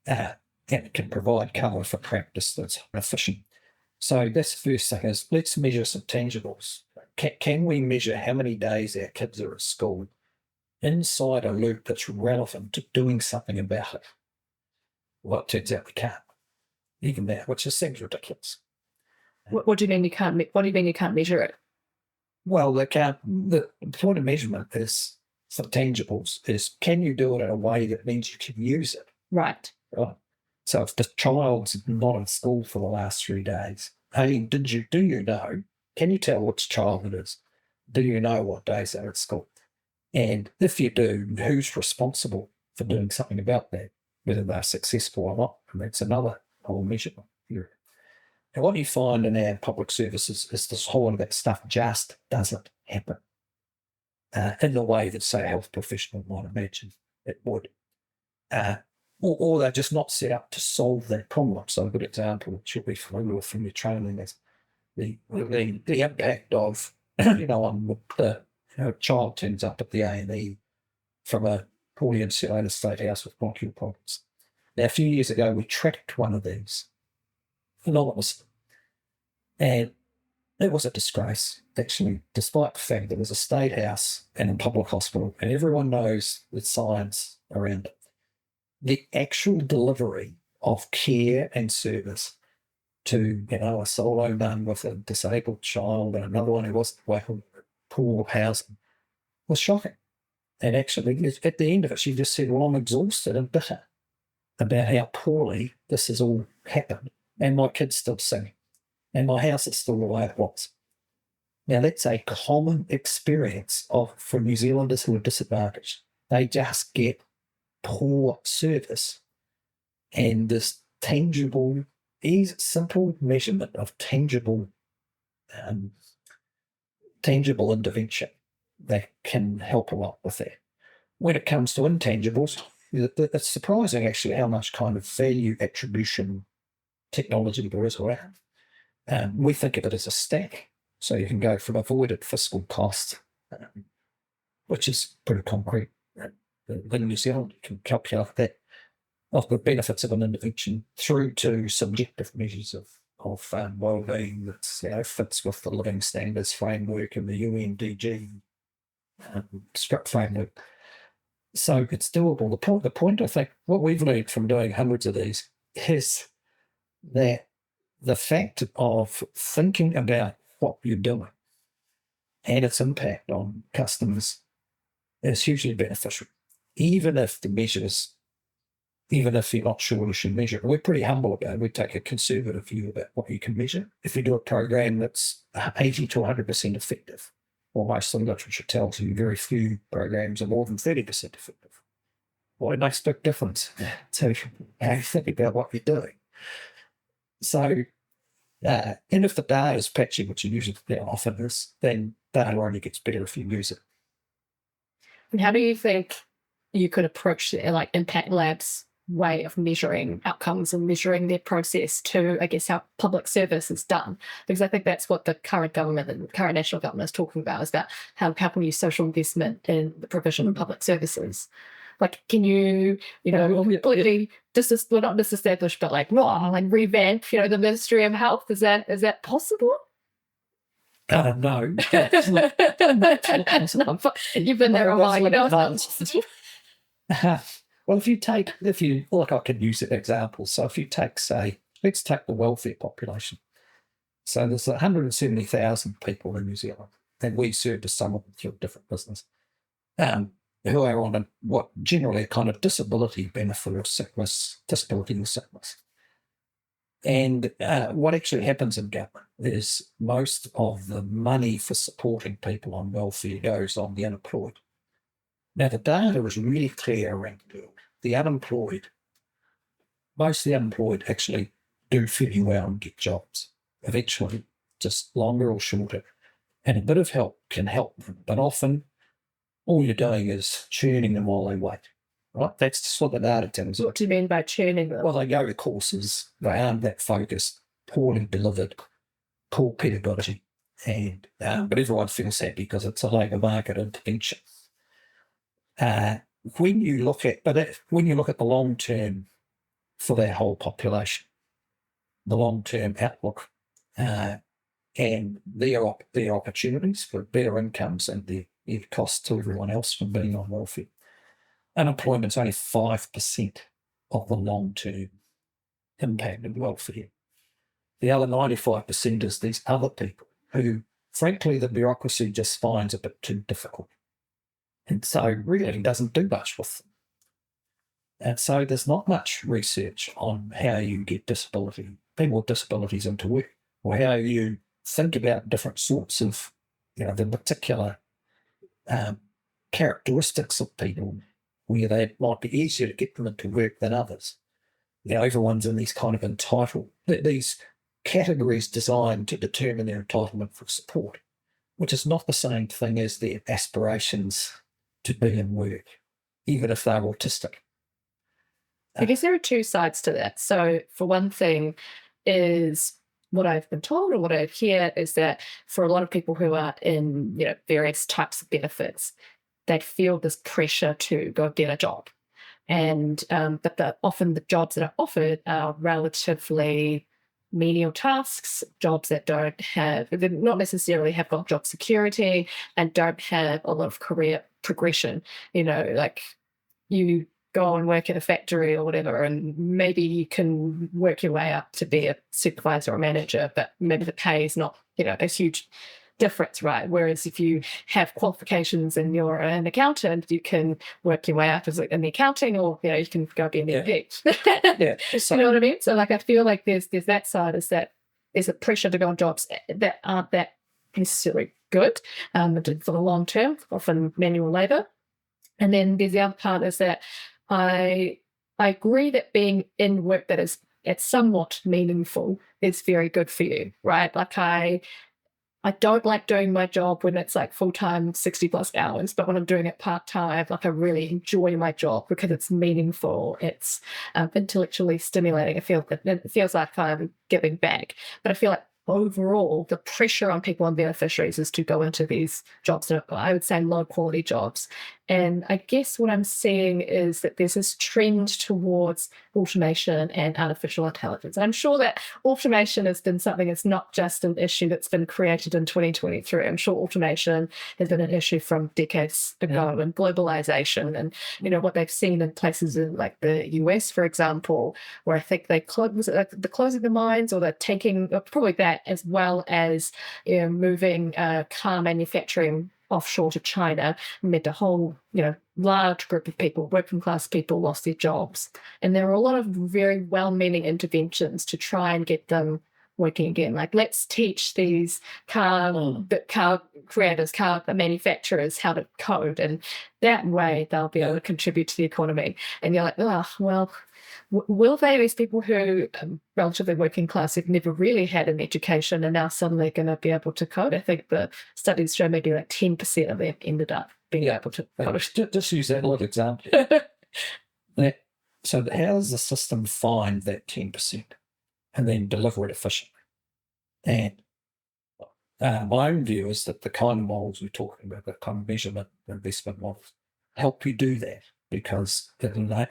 and it can provide cover for practice that's efficient. So that's the first thing, is let's measure some tangibles. Can we measure how many days our kids are at school inside a loop that's relevant to doing something about it? Well, it turns out we can't. Even that, which just seems ridiculous. What do you mean you can't? What do you mean you can't measure it? Well, the point of measurement is for tangibles is, can you do it in a way that means you can use it? Right. So if the child's not in school for the last 3 days, hey, do you know? Can you tell which child it is? Do you know what days they're at school? And if you do, who's responsible for doing something about that, whether they're successful or not? And that's another whole measurement here. And what you find in our public services is this whole of that stuff just doesn't happen in the way that, say, a health professional might imagine it would. Or they're just not set up to solve that problem. So a good example that you'll be familiar with from your training is the impact of, on the child turns up at the A&E from a poorly insulated state house with bronchial problems. Now, a few years ago, we tracked one of these anonymously, and it was a disgrace, actually, despite the fact that it was a state house and a public hospital, and everyone knows the science around it. The actual delivery of care and service to, a solo mum with a disabled child and another one who wasn't welcome, poor housing, was shocking. And actually, at the end of it, she just said, well, I'm exhausted and bitter about how poorly this has all happened, and my kid's still singing, and my house is still the way it was. Now, that's a common experience for New Zealanders who are disadvantaged. They just get poor service, and this simple measurement of tangible intervention that can help a lot with that. When it comes to intangibles, it's surprising actually how much kind of value attribution technology there is around. We think of it as a stack, so you can go from avoided fiscal costs, which is pretty concrete. In New Zealand, you can calculate that of the benefits of an intervention through to subjective measures of well-being that fits with the living standards framework and the UNDG script framework. So it's doable. The point, I think, what we've learned from doing hundreds of these is that the fact of thinking about what you're doing and its impact on customers is hugely beneficial. Even if you're not sure you should measure, we're pretty humble about it. We take a conservative view about what you can measure. If you do a program that's 80 to 100% effective, well, most of the literature tells you very few programs are more than 30% effective. Well, it makes a big difference to how you think about what you're doing. So, and if the data is patchy, which it usually often is, then data only gets better if you use it. And how do you think you could approach like Impact Lab's way of measuring outcomes and measuring their process to, I guess, how public service is done? Because I think that's what the current government and the current national government is talking about, is about how can we use social investment in the provision of public services. Like, can you, completely not disestablish, but like revamp, the Ministry of Health? Is that possible? No. You've been there a while, Well, if you look, I could use an example. So if you take, let's take the welfare population. So there's 170,000 people in New Zealand, and we service some of them through a different business, who are on what generally a kind of disability benefit or disability or sickness. And what actually happens in government is most of the money for supporting people on welfare goes on the unemployed. Now, the data is really clear around the world. Most of the unemployed actually do fairly well and get jobs, eventually, just longer or shorter. And a bit of help can help them, but often all you're doing is churning them while they wait. Right? That's just what the data tells you. What do you mean by churning them? Well, they go to courses, they aren't that focused, poorly delivered, poor pedagogy, and but everyone feels happy because it's a labour market intervention. When you look at the long term for their whole population, the long term outlook, and their opportunities for better incomes and the costs to everyone else from being on welfare, unemployment's only 5% of the long term impact of welfare. The other 95% is these other people who, frankly, the bureaucracy just finds a bit too difficult. And so really doesn't do much with them. And so there's not much research on how you get people with disabilities into work, or how you think about different sorts of, the particular characteristics of people where they might be easier to get them into work than others. Everyone's in these kind of these categories designed to determine their entitlement for support, which is not the same thing as their aspirations to be in work, even if they're autistic. I guess there are two sides to that. So for one thing is what I've been told, or what I hear, is that for a lot of people who are in various types of benefits, they feel this pressure to go get a job. And but often the jobs that are offered are relatively menial tasks, jobs that they not necessarily have got job security and don't have a lot of career progression. Like you go and work at a factory or whatever, and maybe you can work your way up to be a supervisor or manager, but maybe the pay is not, a huge difference, right? Whereas if you have qualifications and you're an accountant, you can work your way up as in the accounting, or you can go be an MP. Yeah. So, you know what I mean? So like I feel like there's that side, is that there's a pressure to go on jobs that aren't that necessarily good for the long term, often manual labour. And then there's the other part, is that I agree that being in work that is somewhat meaningful is very good for you, right? Like I don't like doing my job when it's like full-time 60+ hours, but when I'm doing it part-time, like I really enjoy my job because it's meaningful, it's intellectually stimulating. It feels like I'm giving back. But I feel like overall, the pressure on people and beneficiaries is to go into these jobs that are, I would say, low-quality jobs. And I guess what I'm seeing is that there's this trend towards automation and artificial intelligence. And I'm sure that automation has been something that's not just an issue that's been created in 2023. I'm sure automation has been an issue from decades ago, and globalization, and what they've seen in places in like the US, for example, where I think they the closing the mines, or they're taking probably that, as well as moving car manufacturing offshore to China, meant a whole, large group of people, working class people, lost their jobs. And there are a lot of very well-meaning interventions to try and get them working again. Like, let's teach these car creators, car manufacturers how to code, and that way they'll be able to contribute to the economy. And you're like, oh, well, will they, these people who relatively working class, have never really had an education, and now suddenly going to be able to code? I think the studies show maybe like 10% of them ended up being able to code. Just use that little example. So how does the system find that 10% and then deliver it efficiently? And my own view is that the kind of models we're talking about, the kind of measurement investment models, help you do that, because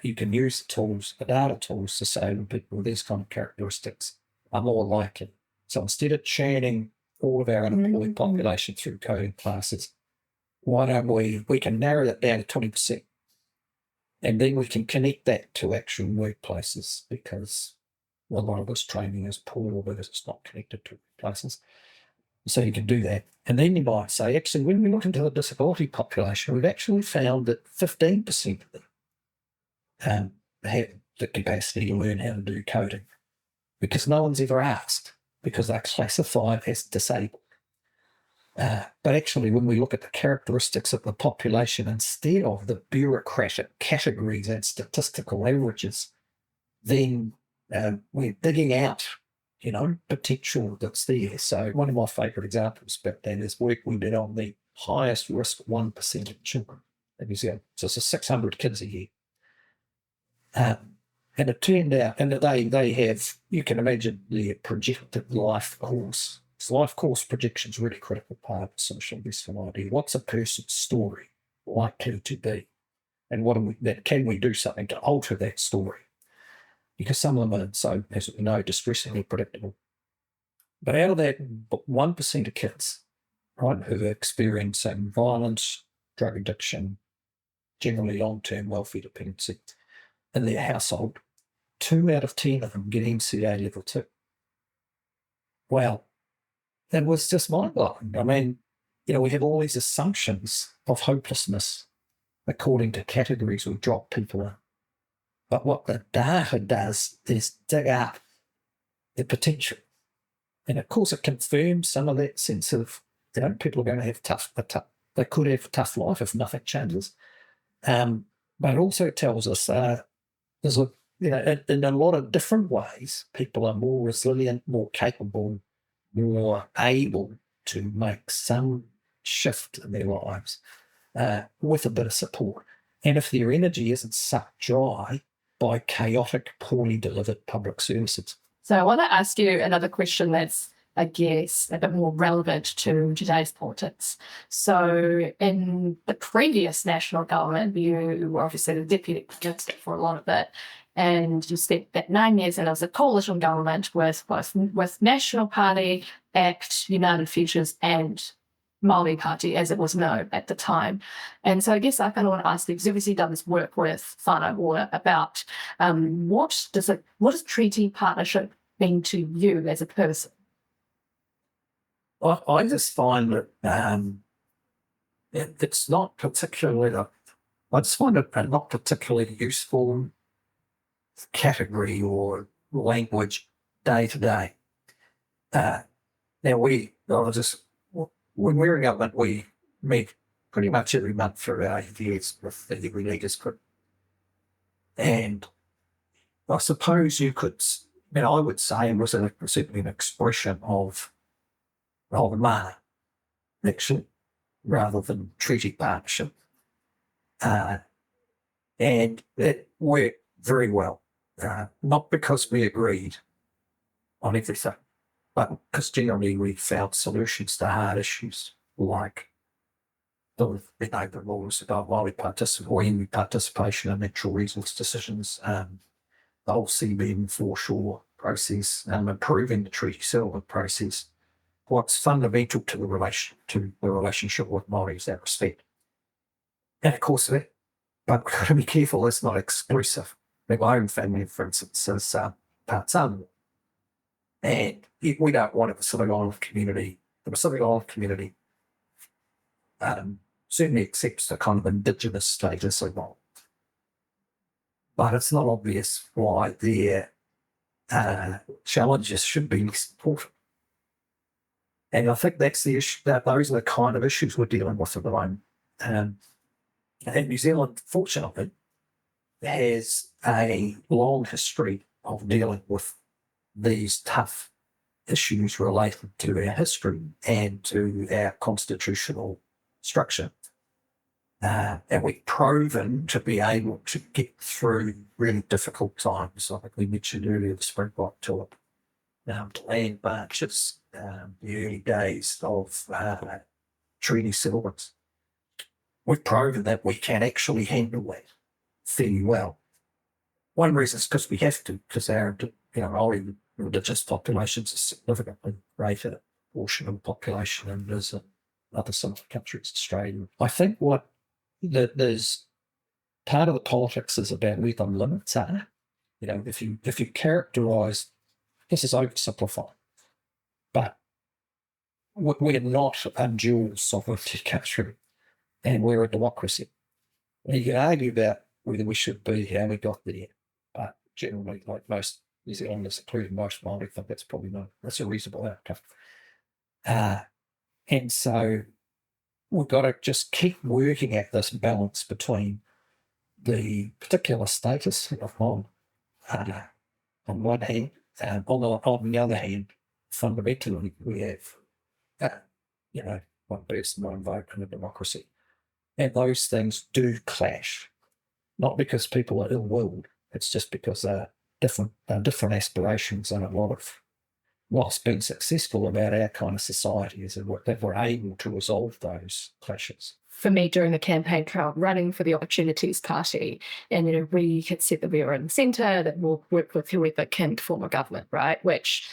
you can use the data tools to say to people, these kind of characteristics are more likely. So instead of churning all of our unemployed population through coding classes, why don't we can narrow that down to 20%, and then we can connect that to actual workplaces, because a lot of this training is poor because it's not connected to workplaces. So you can do that. And then you might say, actually, when we look into the disability population, we've actually found that 15% of them have the capacity to learn how to do coding, because no one's ever asked, because they're classified as disabled. But actually, when we look at the characteristics of the population instead of the bureaucratic categories and statistical averages, then we're digging out, potential that's there. So one of my favourite examples about that is work we did on the highest risk 1% of children in New Zealand. So it's 600 kids a year. And it turned out, and they have, you can imagine, the projected life course. So life course projection is a really critical part of social investment idea. What's a person's story likely to be? And can we do something to alter that story? Because some of them are so, as we know, distressingly predictable. But out of that 1% of kids, right, who are experiencing violence, drug addiction, generally long-term welfare dependency in their household, 2 out of 10 of them get MCA level 2. Well, that was just mind-blowing. I mean, we have all these assumptions of hopelessness according to categories we drop people in. But what the data does is dig up the potential. And of course, it confirms some of that sense of, people are going to have they could have a tough life if nothing changes. But it also tells us there's in a lot of different ways, people are more resilient, more capable, more able to make some shift in their lives with a bit of support. And if their energy isn't sucked dry by chaotic, poorly delivered public services. So I want to ask you another question that's, I guess, a bit more relevant to today's politics. So in the previous national government, you were obviously the deputy minister for a lot of it, and you spent that 9 years, and it was a coalition government with National Party, ACT, United Futures, and Māori Party, as it was known at the time. And so I guess I kind of want to ask you, because obviously you've done this work with whānau ora about what does treaty partnership mean to you as a person? I just find that it's not particularly, I just find it a not particularly useful category or language day to day. Now when we're in government, we meet pretty much every month for our years with the every leaders group. And I suppose you could, I would say it was certainly an expression of mana, actually, rather than treaty partnership. And it worked very well, not because we agreed on everything, but because generally we found solutions to hard issues like the rules about Māori participation in natural resource decisions, the whole CBM foreshore process, improving the treaty settlement process. What's fundamental to the relationship with Māori is that respect. And of course, but we've got to be careful it's not exclusive. My own family, for instance, is part Samoa. And we don't want a Pacific Island community. The Pacific Island community certainly accepts the kind of indigenous status of Māori. But it's not obvious why their challenges should be supported. And I think that's the issue, those are the kind of issues we're dealing with at the moment. And New Zealand, fortunately, has a long history of dealing with these tough issues related to our history and to our constitutional structure. And we've proven to be able to get through really difficult times. I think we mentioned earlier the Springbok tulip, land marches, the early days of treaty settlements. We've proven that we can actually handle that fairly well. One reason is because we have to, because our indigenous populations are significantly greater portion of the population than there's in other similar countries, Australia. I think there's part of the politics is about where the limits are. If you characterise, this is oversimplifying, but we're not a dual sovereignty country, and we're a democracy. And you can argue about whether we should be, how we got there, but generally, like most New Zealanders, including most Māori, think that's a reasonable outcome. And so we've got to just keep working at this balance between the particular status of Māori on one hand, on the other hand, fundamentally we have, one person, one vote in a democracy. And those things do clash, not because people are ill-willed, it's just because they're different aspirations, and a lot of what's been successful about our kind of society is that we're able to resolve those clashes. For me, during the campaign trail, running for the Opportunities Party, and we had said that we were in the centre, that we'll work with whoever can form a government, right? Which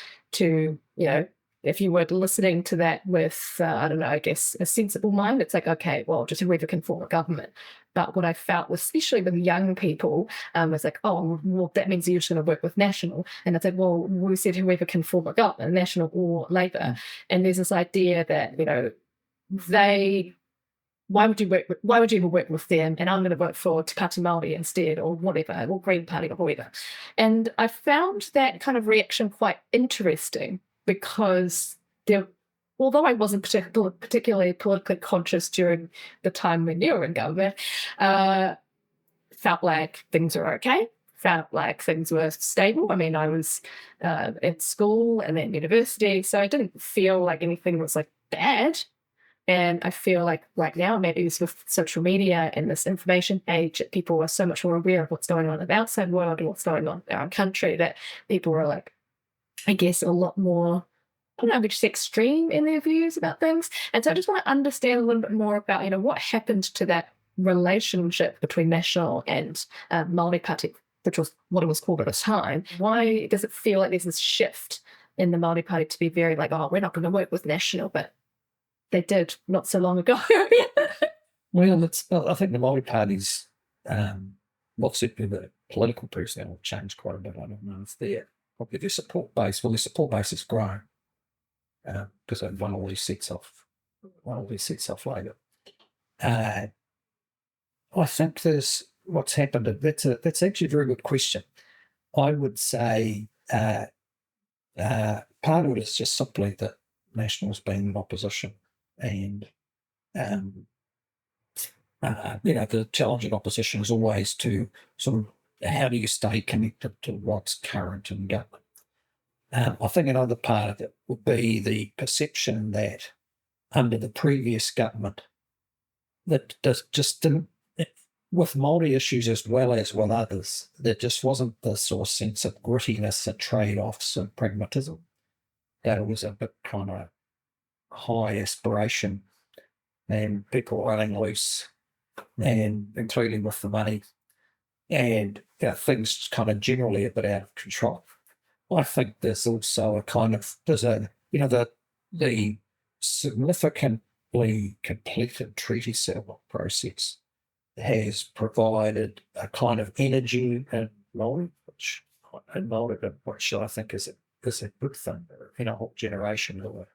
if you were listening to that with, I guess, a sensible mind, it's like, okay, well, just whoever can form a government. But what I felt, especially with young people, was like, oh, well, that means you're just going to work with National. And it's like, well, we said whoever can form a government, National or Labour. And there's this idea that, why would you ever work with them? And I'm going to vote for Te Pāti Māori instead, or whatever, or Green Party or whatever. And I found that kind of reaction quite interesting, because although I wasn't particularly politically conscious during the time when you were in government, felt like things are okay. felt like things were stable. I mean, I was at school and then university, so I didn't feel like anything was like bad. And I feel like right now, maybe it's with social media and this information age, that people are so much more aware of what's going on in the outside world and what's going on in our country, that people are like, I guess, a lot more, I don't know, just extreme in their views about things. And so I just want to understand a little bit more about, what happened to that relationship between national and Māori Party, which was what it was called at the time. Why does it feel like there's this shift in the Māori Party to be very like, oh, we're not going to work with national, but they did not so long ago. Well, I think the Māori Party's, certainly the political personnel changed quite a bit. I don't know if probably their support base has grown because they've won all these seats off Labor. I think what's happened. That's actually a very good question. I would say part of it is just simply that National's been in opposition, and the challenge in opposition is always to sort of how do you stay connected to what's current in government. I think another part of it would be the perception that under the previous government, that just didn't, with Māori issues as well as with others, there just wasn't the sort of sense of grittiness and trade-offs and pragmatism. That it was a bit kind of high aspiration and people running loose, and including with the money, and things kind of generally a bit out of control. I think there's also the significantly completed treaty settlement process has provided a kind of energy in Māori, which I think is a good thing. A whole generation who are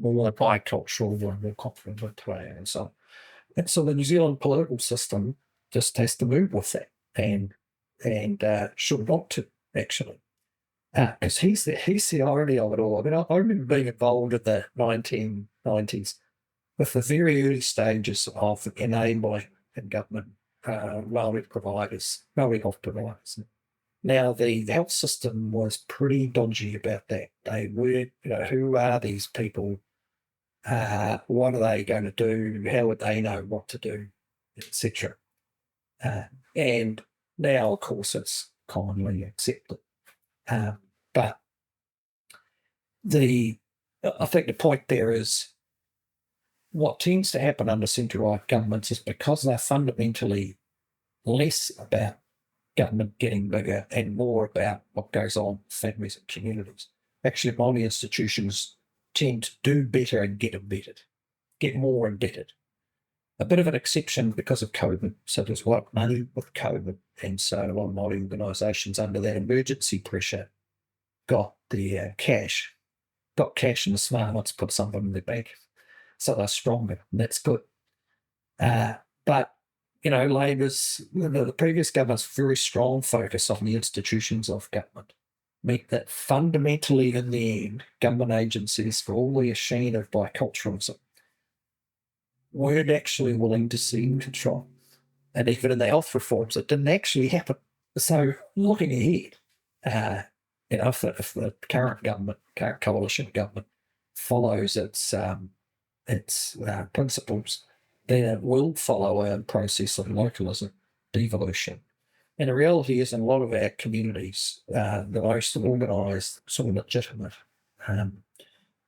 more bicultural and more confident in today, and so the New Zealand political system just has to move with that, and should not to actually, because he's the irony of it all. I mean, I remember being involved in the 1990s with the very early stages of enabling in government Māori health providers. Now, the health system was pretty dodgy about that. They were, who are these people? What are they going to do? How would they know what to do, etc. And now, of course, commonly accepted. But I think the point there is what tends to happen under centre-right governments is because they're fundamentally less about government getting bigger and more about what goes on with families and communities. Actually, Māori institutions tend to do better and get embedded, get more embedded. A bit of an exception because of COVID. So there's a lot of money with COVID, and so a lot of Māori organisations under that emergency pressure got cash in the smart ones, put something in their bank. So they're stronger, and that's good. But Labor's, the previous government's very strong focus on the institutions of government meant that fundamentally, in the end, government agencies, for all the sheen of biculturalism, weren't actually willing to cede control. And even in the health reforms, it didn't actually happen. So looking ahead, if the current coalition government follows its principles, then it will follow a process of localism, devolution. And the reality is, in a lot of our communities, the most organised, sort of legitimate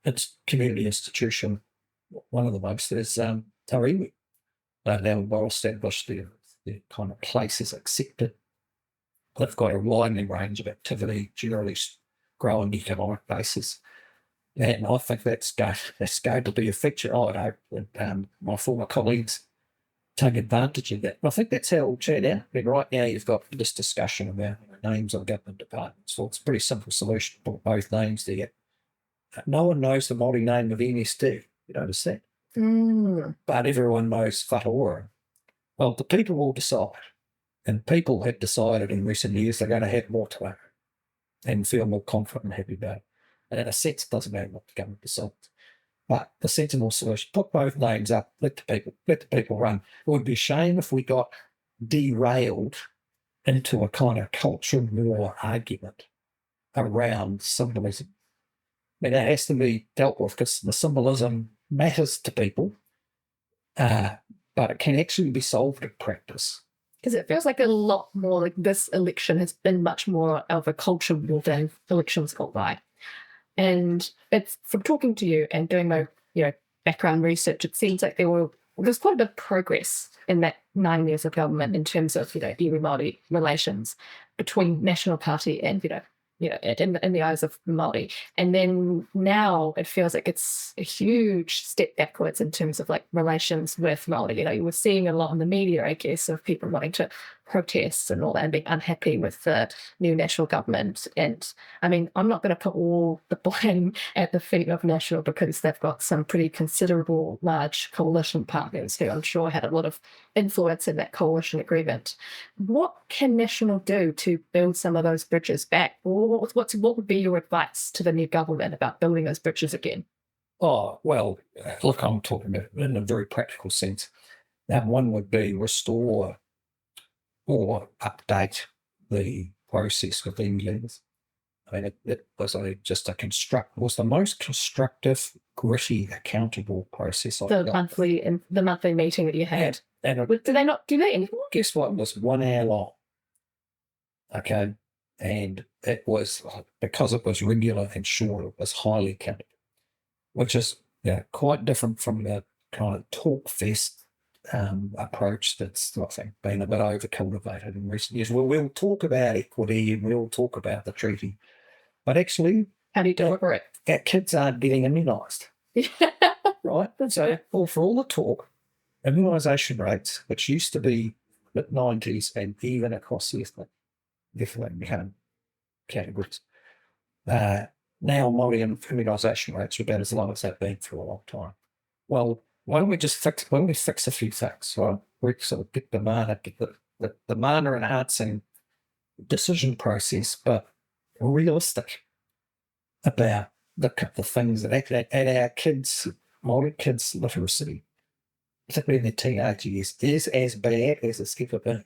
it's community institution, one of the most is Tauriwi. They're now well established, their kind of place is accepted. They've got a widening range of activity, generally growing economic basis. And I think that's going to be a feature. I hope my former colleagues take advantage of that. And I think that's how it will turn out. I mean, right now you've got this discussion about names of government departments. Well, it's a pretty simple solution to put both names there. No one knows the Māori name of NSD, you notice that? But everyone knows Whataora. Well, the people will decide. And people have decided in recent years they're going to have more to and feel more confident and happy about it. And in a sense, it doesn't matter what the government decides. But the sensible solution, put both names up, let the people run. It would be a shame if we got derailed into a kind of cultural war argument around symbolism. I mean, it has to be dealt with because the symbolism matters to people, but it can actually be solved in practice. Because it feels like a lot more like this election has been much more of a culture war than elections gone by. And it's from talking to you and doing my background research, it seems like there's quite a bit of progress in that 9 years of government in terms of Iwi-Māori relations between National Party and in the eyes of Māori. And then now it feels like it's a huge step backwards in terms of like relations with Māori. You were seeing a lot in the media, I guess, of people wanting to protest and all that and being unhappy with the new national government. And I mean, I'm not going to put all the blame at the feet of National because they've got some pretty considerable large coalition partners who I'm sure had a lot of influence in that coalition agreement. What can National do to build some of those bridges back? Or what would be your advice to the new government about building those bridges again? Oh, well, look, I'm talking about in a very practical sense. That one would be restore or update the process with NGOs. I mean, it was was the most constructive, gritty, accountable process. The monthly meeting that you had. And do they not do that anymore? Guess what? It was 1 hour long. Okay. And it was, because it was regular and short, it was highly accountable, which is quite different from the kind of talk fest approach that's, I think, been a bit over-cultivated in recent years. Well, we'll talk about equity and we'll talk about the treaty, but actually, how do you deliver it? Our kids aren't getting immunised, right? So, for all the talk, immunisation rates, which used to be mid-90s and even across the ethnic categories, now Māori immunisation rates are about as low as they've been for a long time. Well, why don't we just fix a few things? So we sort of get the mana enhancing decision process, but realistic about the things that our kids, Māori kids' literacy, particularly in their teenage years, is as bad as it's ever been.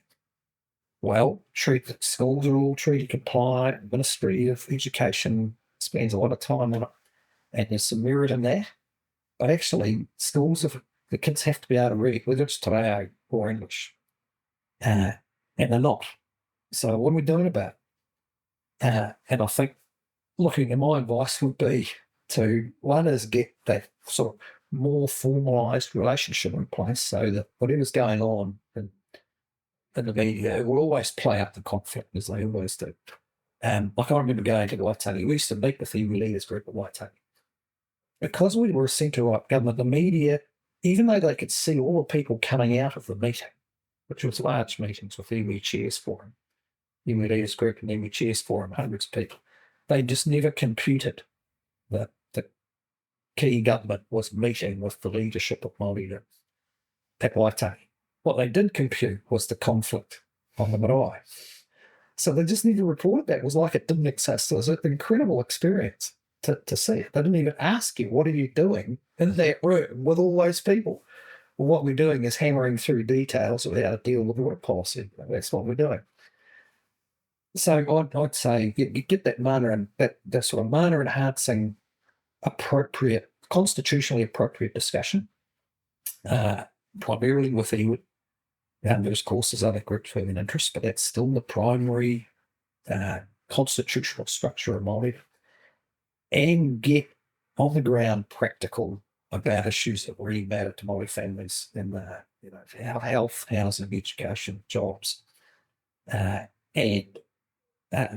Well, schools are all treaty compliant, Ministry of Education spends a lot of time on it, and there's some merit in that. But actually, the kids have to be able to read, whether it's Te or English, and they're not. So what are we doing about it? And I think, looking at my advice would be to, one is get that sort of more formalised relationship in place so that whatever's going on in the media, it will always play up the conflict as they always do. Like I remember going to Waitangi, we used to meet with the Iwi Leaders Group at Waitangi. Because we were a centre-right government, the media, even though they could see all the people coming out of the meeting, which was large meetings with Iwi Chairs Forum, Iwi Leaders Group and Iwi Chairs Forum, hundreds of people, they just never computed that the key government was meeting with the leadership of Māori at Waitangi. What they did compute was the conflict on the marae. So they just need to report it back. It was like it didn't exist. It was an incredible experience to see it. They didn't even ask you, what are you doing in that room with all those people? Well, what we're doing is hammering through details of how to deal with water policy. That's what we're doing. So I'd say you get that mana and that sort of mana enhancing appropriate, constitutionally appropriate discussion, primarily with Iwi. And there's, of course, there's other groups who have an interest, but that's still the primary constitutional structure of Māori. And get on the ground practical about issues that really matter to Māori families in our health, housing, education, jobs, and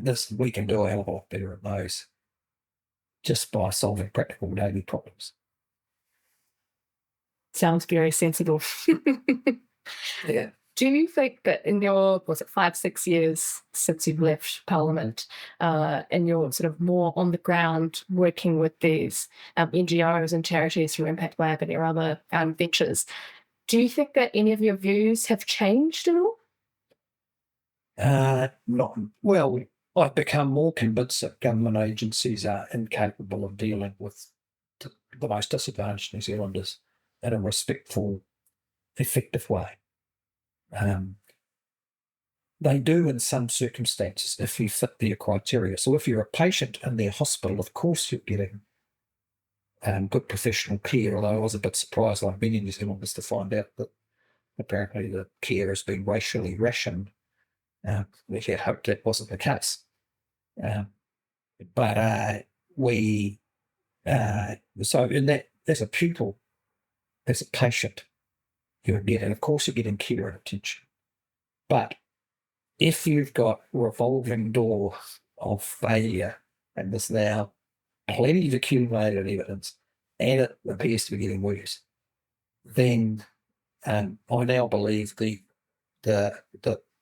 this we can do a hell of a lot better at those just by solving practical daily problems. Sounds very sensible. Yeah. Do you think that in your, 5-6 years since you've left Parliament, and you're sort of more on the ground working with these NGOs and charities through Impact Lab and your other ventures, do you think that any of your views have changed at all? Not well. I've become more convinced that government agencies are incapable of dealing with the most disadvantaged New Zealanders in a respectful, effective way. They do in some circumstances if you fit their criteria. So if you're a patient in their hospital, of course you're getting good professional care, although I was a bit surprised, like many New Zealanders, to find out that apparently the care has been racially rationed. We had hoped that wasn't the case. But so in that, as a pupil, as a patient, you're getting, of course, you're getting care and attention. But if you've got a revolving door of failure, and there's now plenty of accumulated evidence, and it appears to be getting worse, then I now believe the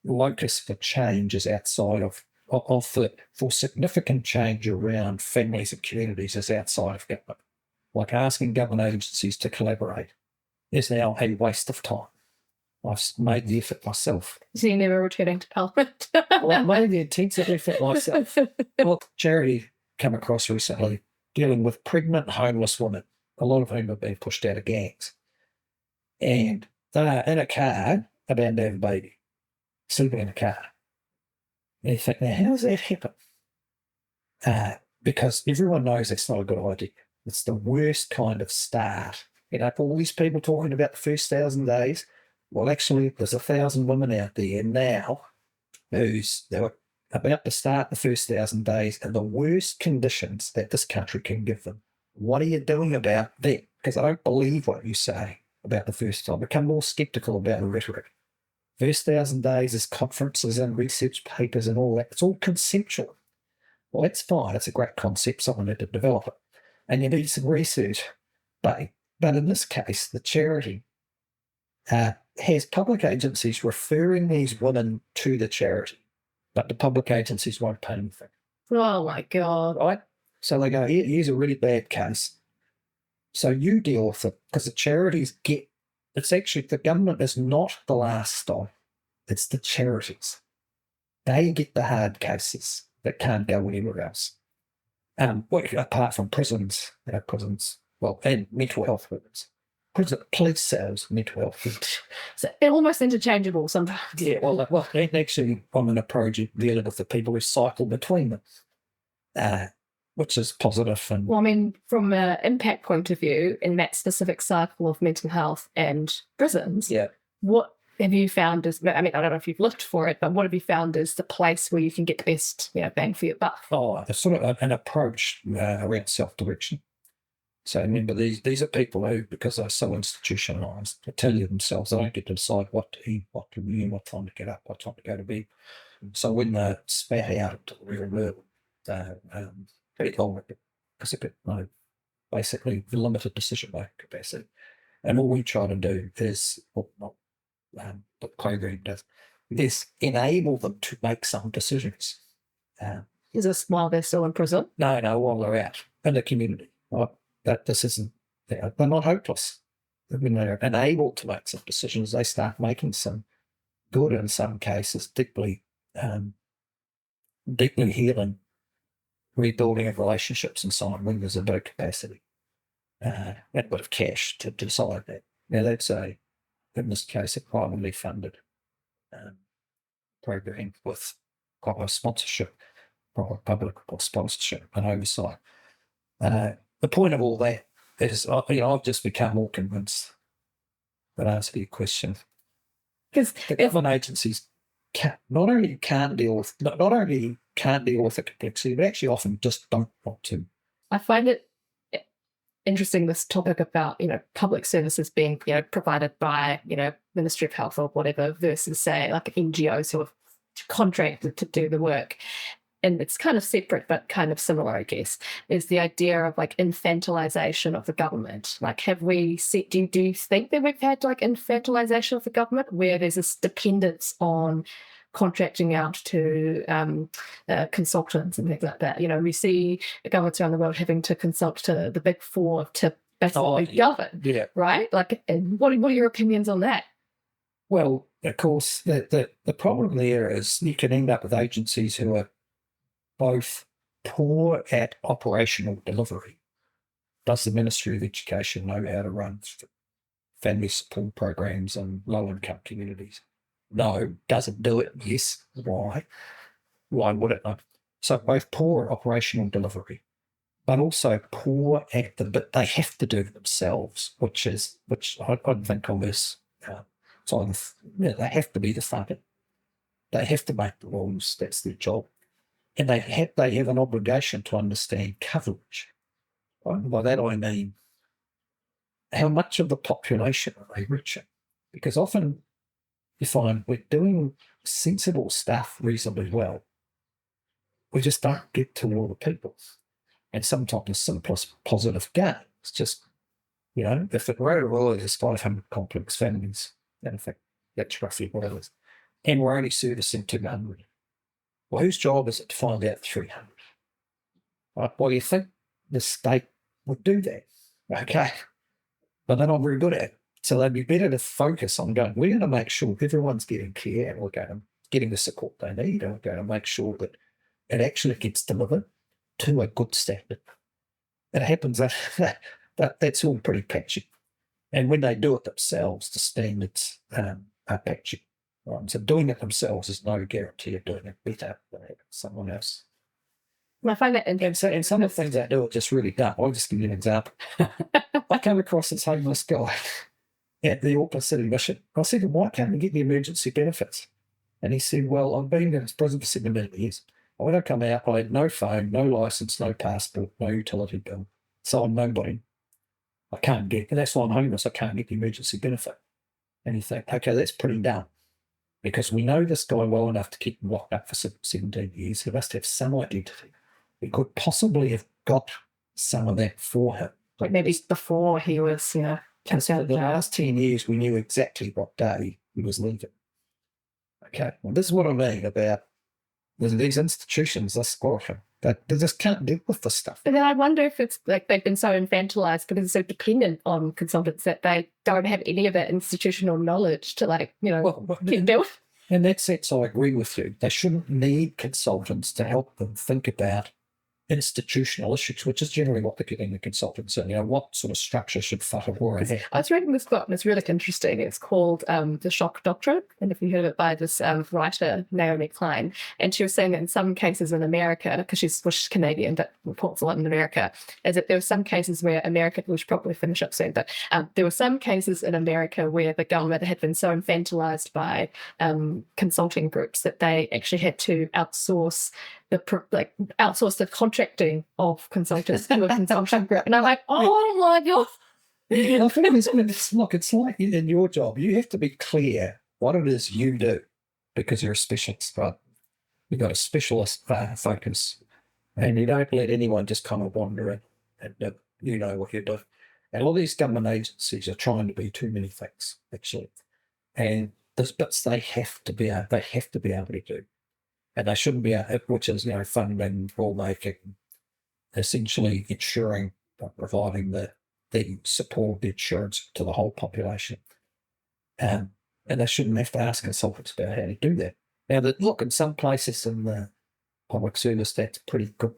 locus for change is outside of for significant change around families and communities is outside of government. Like asking government agencies to collaborate is now a waste of time. I've made the effort myself. So you're never returning to Parliament? Well, I made the intensive effort myself. Well, Charity come across recently dealing with pregnant homeless women, a lot of whom have been pushed out of gangs. And they're in a car about to have a baby, sleeping in a car. And you think, now, how does that happen? Because everyone knows that's not a good idea. It's the worst kind of start. You know, all these people talking about the first 1,000 days, well, actually, there's 1,000 women out there now they were about to start the first 1,000 days in the worst conditions that this country can give them. What are you doing about that? Because I don't believe what you say about the first time. I become more sceptical about the rhetoric. First 1,000 days is conferences and research papers and all that. It's all conceptual. Well, that's fine. It's a great concept. Someone had to develop it. And you need some research. But in this case, the charity has public agencies referring these women to the charity, but the public agencies won't pay anything. Oh, my God. Right? So they go, here's a really bad case. So you deal with it, because the charities it's actually, the government is not the last stop. It's the charities. They get the hard cases that can't go anywhere else. Apart from prisons, well, and mental health women's. Police cells, mental health. So they're almost interchangeable sometimes. Yeah, well, and actually I'm in a project dealing with the people who cycle between them, which is positive. And well, I mean, from an impact point of view, in that specific cycle of mental health and prisons, what have you found is, I mean, I don't know if you've looked for it, but what have you found is the place where you can get the best bang for your buck? Oh, it's sort of an approach around self-direction. So remember, these are people who, because they're so institutionalised, they tell you themselves they don't get to decide what to eat, what to wear, what time to get up, what time to go to bed. So when they're spat out into the real world, very long, because they've got basically limited decision-making capacity. And all we try to do is, the program does, is enable them to make some decisions. Is this while they're still in prison? No, while they're out in the community. Right? That this isn't, they're not hopeless. When they're enabled to make some decisions, they start making some good, in some cases, deeply healing, rebuilding of relationships and so on, when there's a bit of capacity and a bit of cash to decide that. Now, that's in this case, a privately funded program with quite a sponsorship, public sponsorship and oversight. The point of all that is, I've just become more convinced, that answer your question, because the government agencies not only can't deal with the complexity, but actually often just don't want to. I find it interesting, this topic about public services being provided by Ministry of Health or whatever, versus say like NGOs who are contracted to do the work. And it's kind of separate but kind of similar, I guess, is the idea of like infantilization of the government. Like, do you think that we've had like infantilization of the government, where there's this dependence on contracting out to consultants and things like that? We see governments around the world having to consult to the big four to basically govern, right? Like, and what are your opinions on that? Well, of course, the problem there is you can end up with agencies who are both poor at operational delivery. Does the Ministry of Education know how to run family support programs in low-income communities? No. Does it do it? Yes. Why? Why would it not? So both poor operational delivery, but also poor at but they have to do it themselves, which I think of as sort of, they have to be the funder. They have to make the rules. That's their job. And they have an obligation to understand coverage. Right? By that I mean, how much of the population are they reaching? Because often you find we're doing sensible stuff reasonably well. We just don't get to all the people. And sometimes the simplest positive gain is just, if the rate of is 500 complex families, and in fact, that's roughly what it is, and we're only servicing 200. Well, whose job is it to find out 300? Right? Well, you think the state would do that, okay? But they're not very good at it. So they'd be better to focus on going, we're going to make sure everyone's getting care and we're going to getting the support they need, and we're going to make sure that it actually gets delivered to a good standard. It happens that that's all pretty patchy. And when they do it themselves, the standards are patchy. Right? So doing it themselves is no guarantee of doing it better than someone else. I find that interesting. And some of the things they do are just really dumb. I'll just give you an example. I came across this homeless guy at the Auckland City Mission. I said, why can't you get the emergency benefits? And he said, well, I've been in prison for 17 years. When I come out, I had no phone, no licence, no passport, no utility bill. So I'm nobody. I can't get, and that's why I'm homeless, I can't get the emergency benefit. And you think, okay, that's pretty dumb. Because we know this guy well enough to keep him locked up for 17 years. He must have some identity. We could possibly have got some of that for him. Like maybe before he was, comes out of the jail. last 10 years, we knew exactly what day he was leaving. Okay, well, this is what I mean about these institutions, this squatter, they just can't deal with this stuff. And then I wonder if it's like they've been so infantilized because they're so dependent on consultants that they don't have any of that institutional knowledge to get built. In that sense, I agree with you. They shouldn't need consultants to help them think about institutional issues, which is generally what they're getting the consultants in. What sort of structure should Whataburra have? I was reading this book and it's really interesting. It's called The Shock Doctrine. And if you heard of it by this writer, Naomi Klein, and she was saying that in some cases in America, because she's Canadian, but reports a lot in America, is that there were some cases where America, we should probably finish up soon, but there were some cases in America where the government had been so infantilized by consulting groups that they actually had to outsource the contracting of consultants to a consulting group. And I'm like, oh my God. I think it's like in your job, you have to be clear what it is you do because you're a specialist, right? You've got a specialist focus and you don't let anyone just kind of wander in and you know what you're doing. And all these government agencies are trying to be too many things, actually. And there's bits they have to be able to do. And they shouldn't be, which is, funding, rulemaking, essentially ensuring, providing the support, the insurance to the whole population. And they shouldn't have to ask consultants about how to do that. Now, look, in some places in the public service, that's pretty good.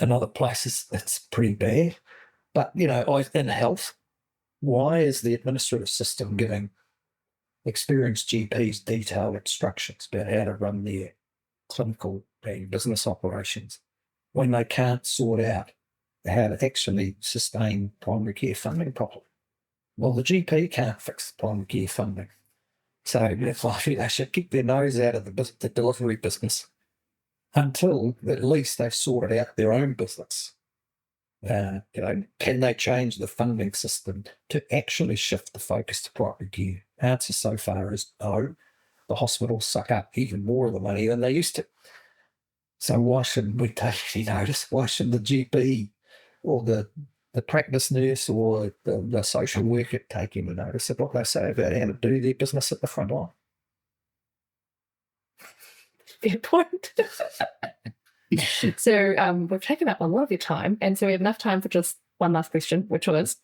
In other places, it's pretty bad. But, in health, why is the administrative system giving experienced GPs detailed instructions about how to run their clinical and business operations when they can't sort out how to actually sustain primary care funding properly? Well, the GP can't fix the primary care funding. So they should keep their nose out of the delivery business until at least they've sorted out their own business. Can they change the funding system to actually shift the focus to primary care? Answer so far is no. The hospitals suck up even more of the money than they used to. So why shouldn't we take any notice? Why shouldn't the GP or the practice nurse or the social worker take any notice of what they say about how to do their business at the front line? Fair point. So we've taken up a lot of your time, and so we have enough time for just one last question, which was,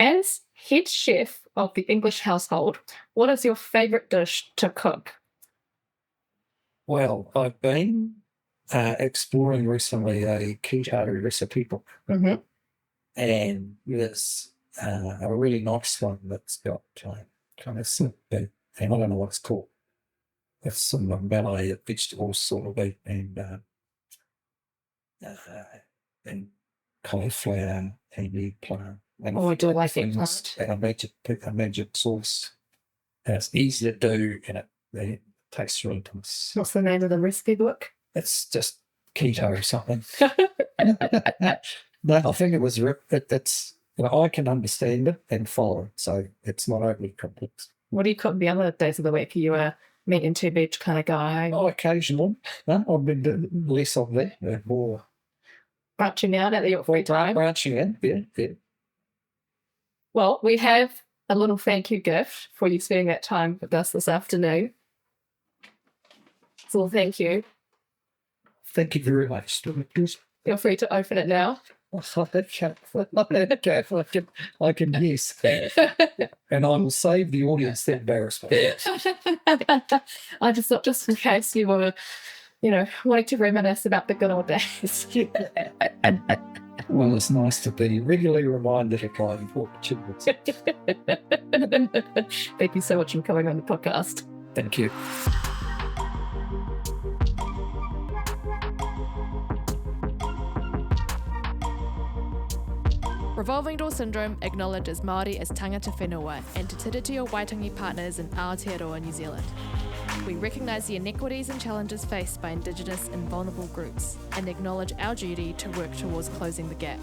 as head chef of the English household, what is your favourite dish to cook? Well, I've been exploring recently a keto recipe book, and there's a really nice one that's got kind of simple, and I don't know what it's called, It's some melee vegetables sort of eat, and cauliflower and eggplant. And Oh, I do like things, and a magic sauce. And it's easy to do, and it tastes really nice. What's the name of the recipe book? It's just keto or something. No, I think it was. It's I can understand it and follow it, so it's not overly complex. What do you cook the other days of the week? Are you a meat and two veg kind of guy? Oh, occasionally. No, I've been doing less of that, more Branching out at your free time? branching in. Yeah. Well, we have a little thank you gift for you spending that time with us this afternoon. So thank you. Thank you very much. Feel free to open it now. I can yes. And I will save the audience the embarrassment. I just thought, just in case you were, wanting to reminisce about the good old days. Well, it's nice to be regularly reminded of my important achievements. Thank you so much for coming on the podcast. Thank you. Revolving Door Syndrome acknowledges Māori as tangata whenua and Te Tiriti o Waitangi partners in Aotearoa, New Zealand. We recognise the inequities and challenges faced by Indigenous and vulnerable groups and acknowledge our duty to work towards closing the gap.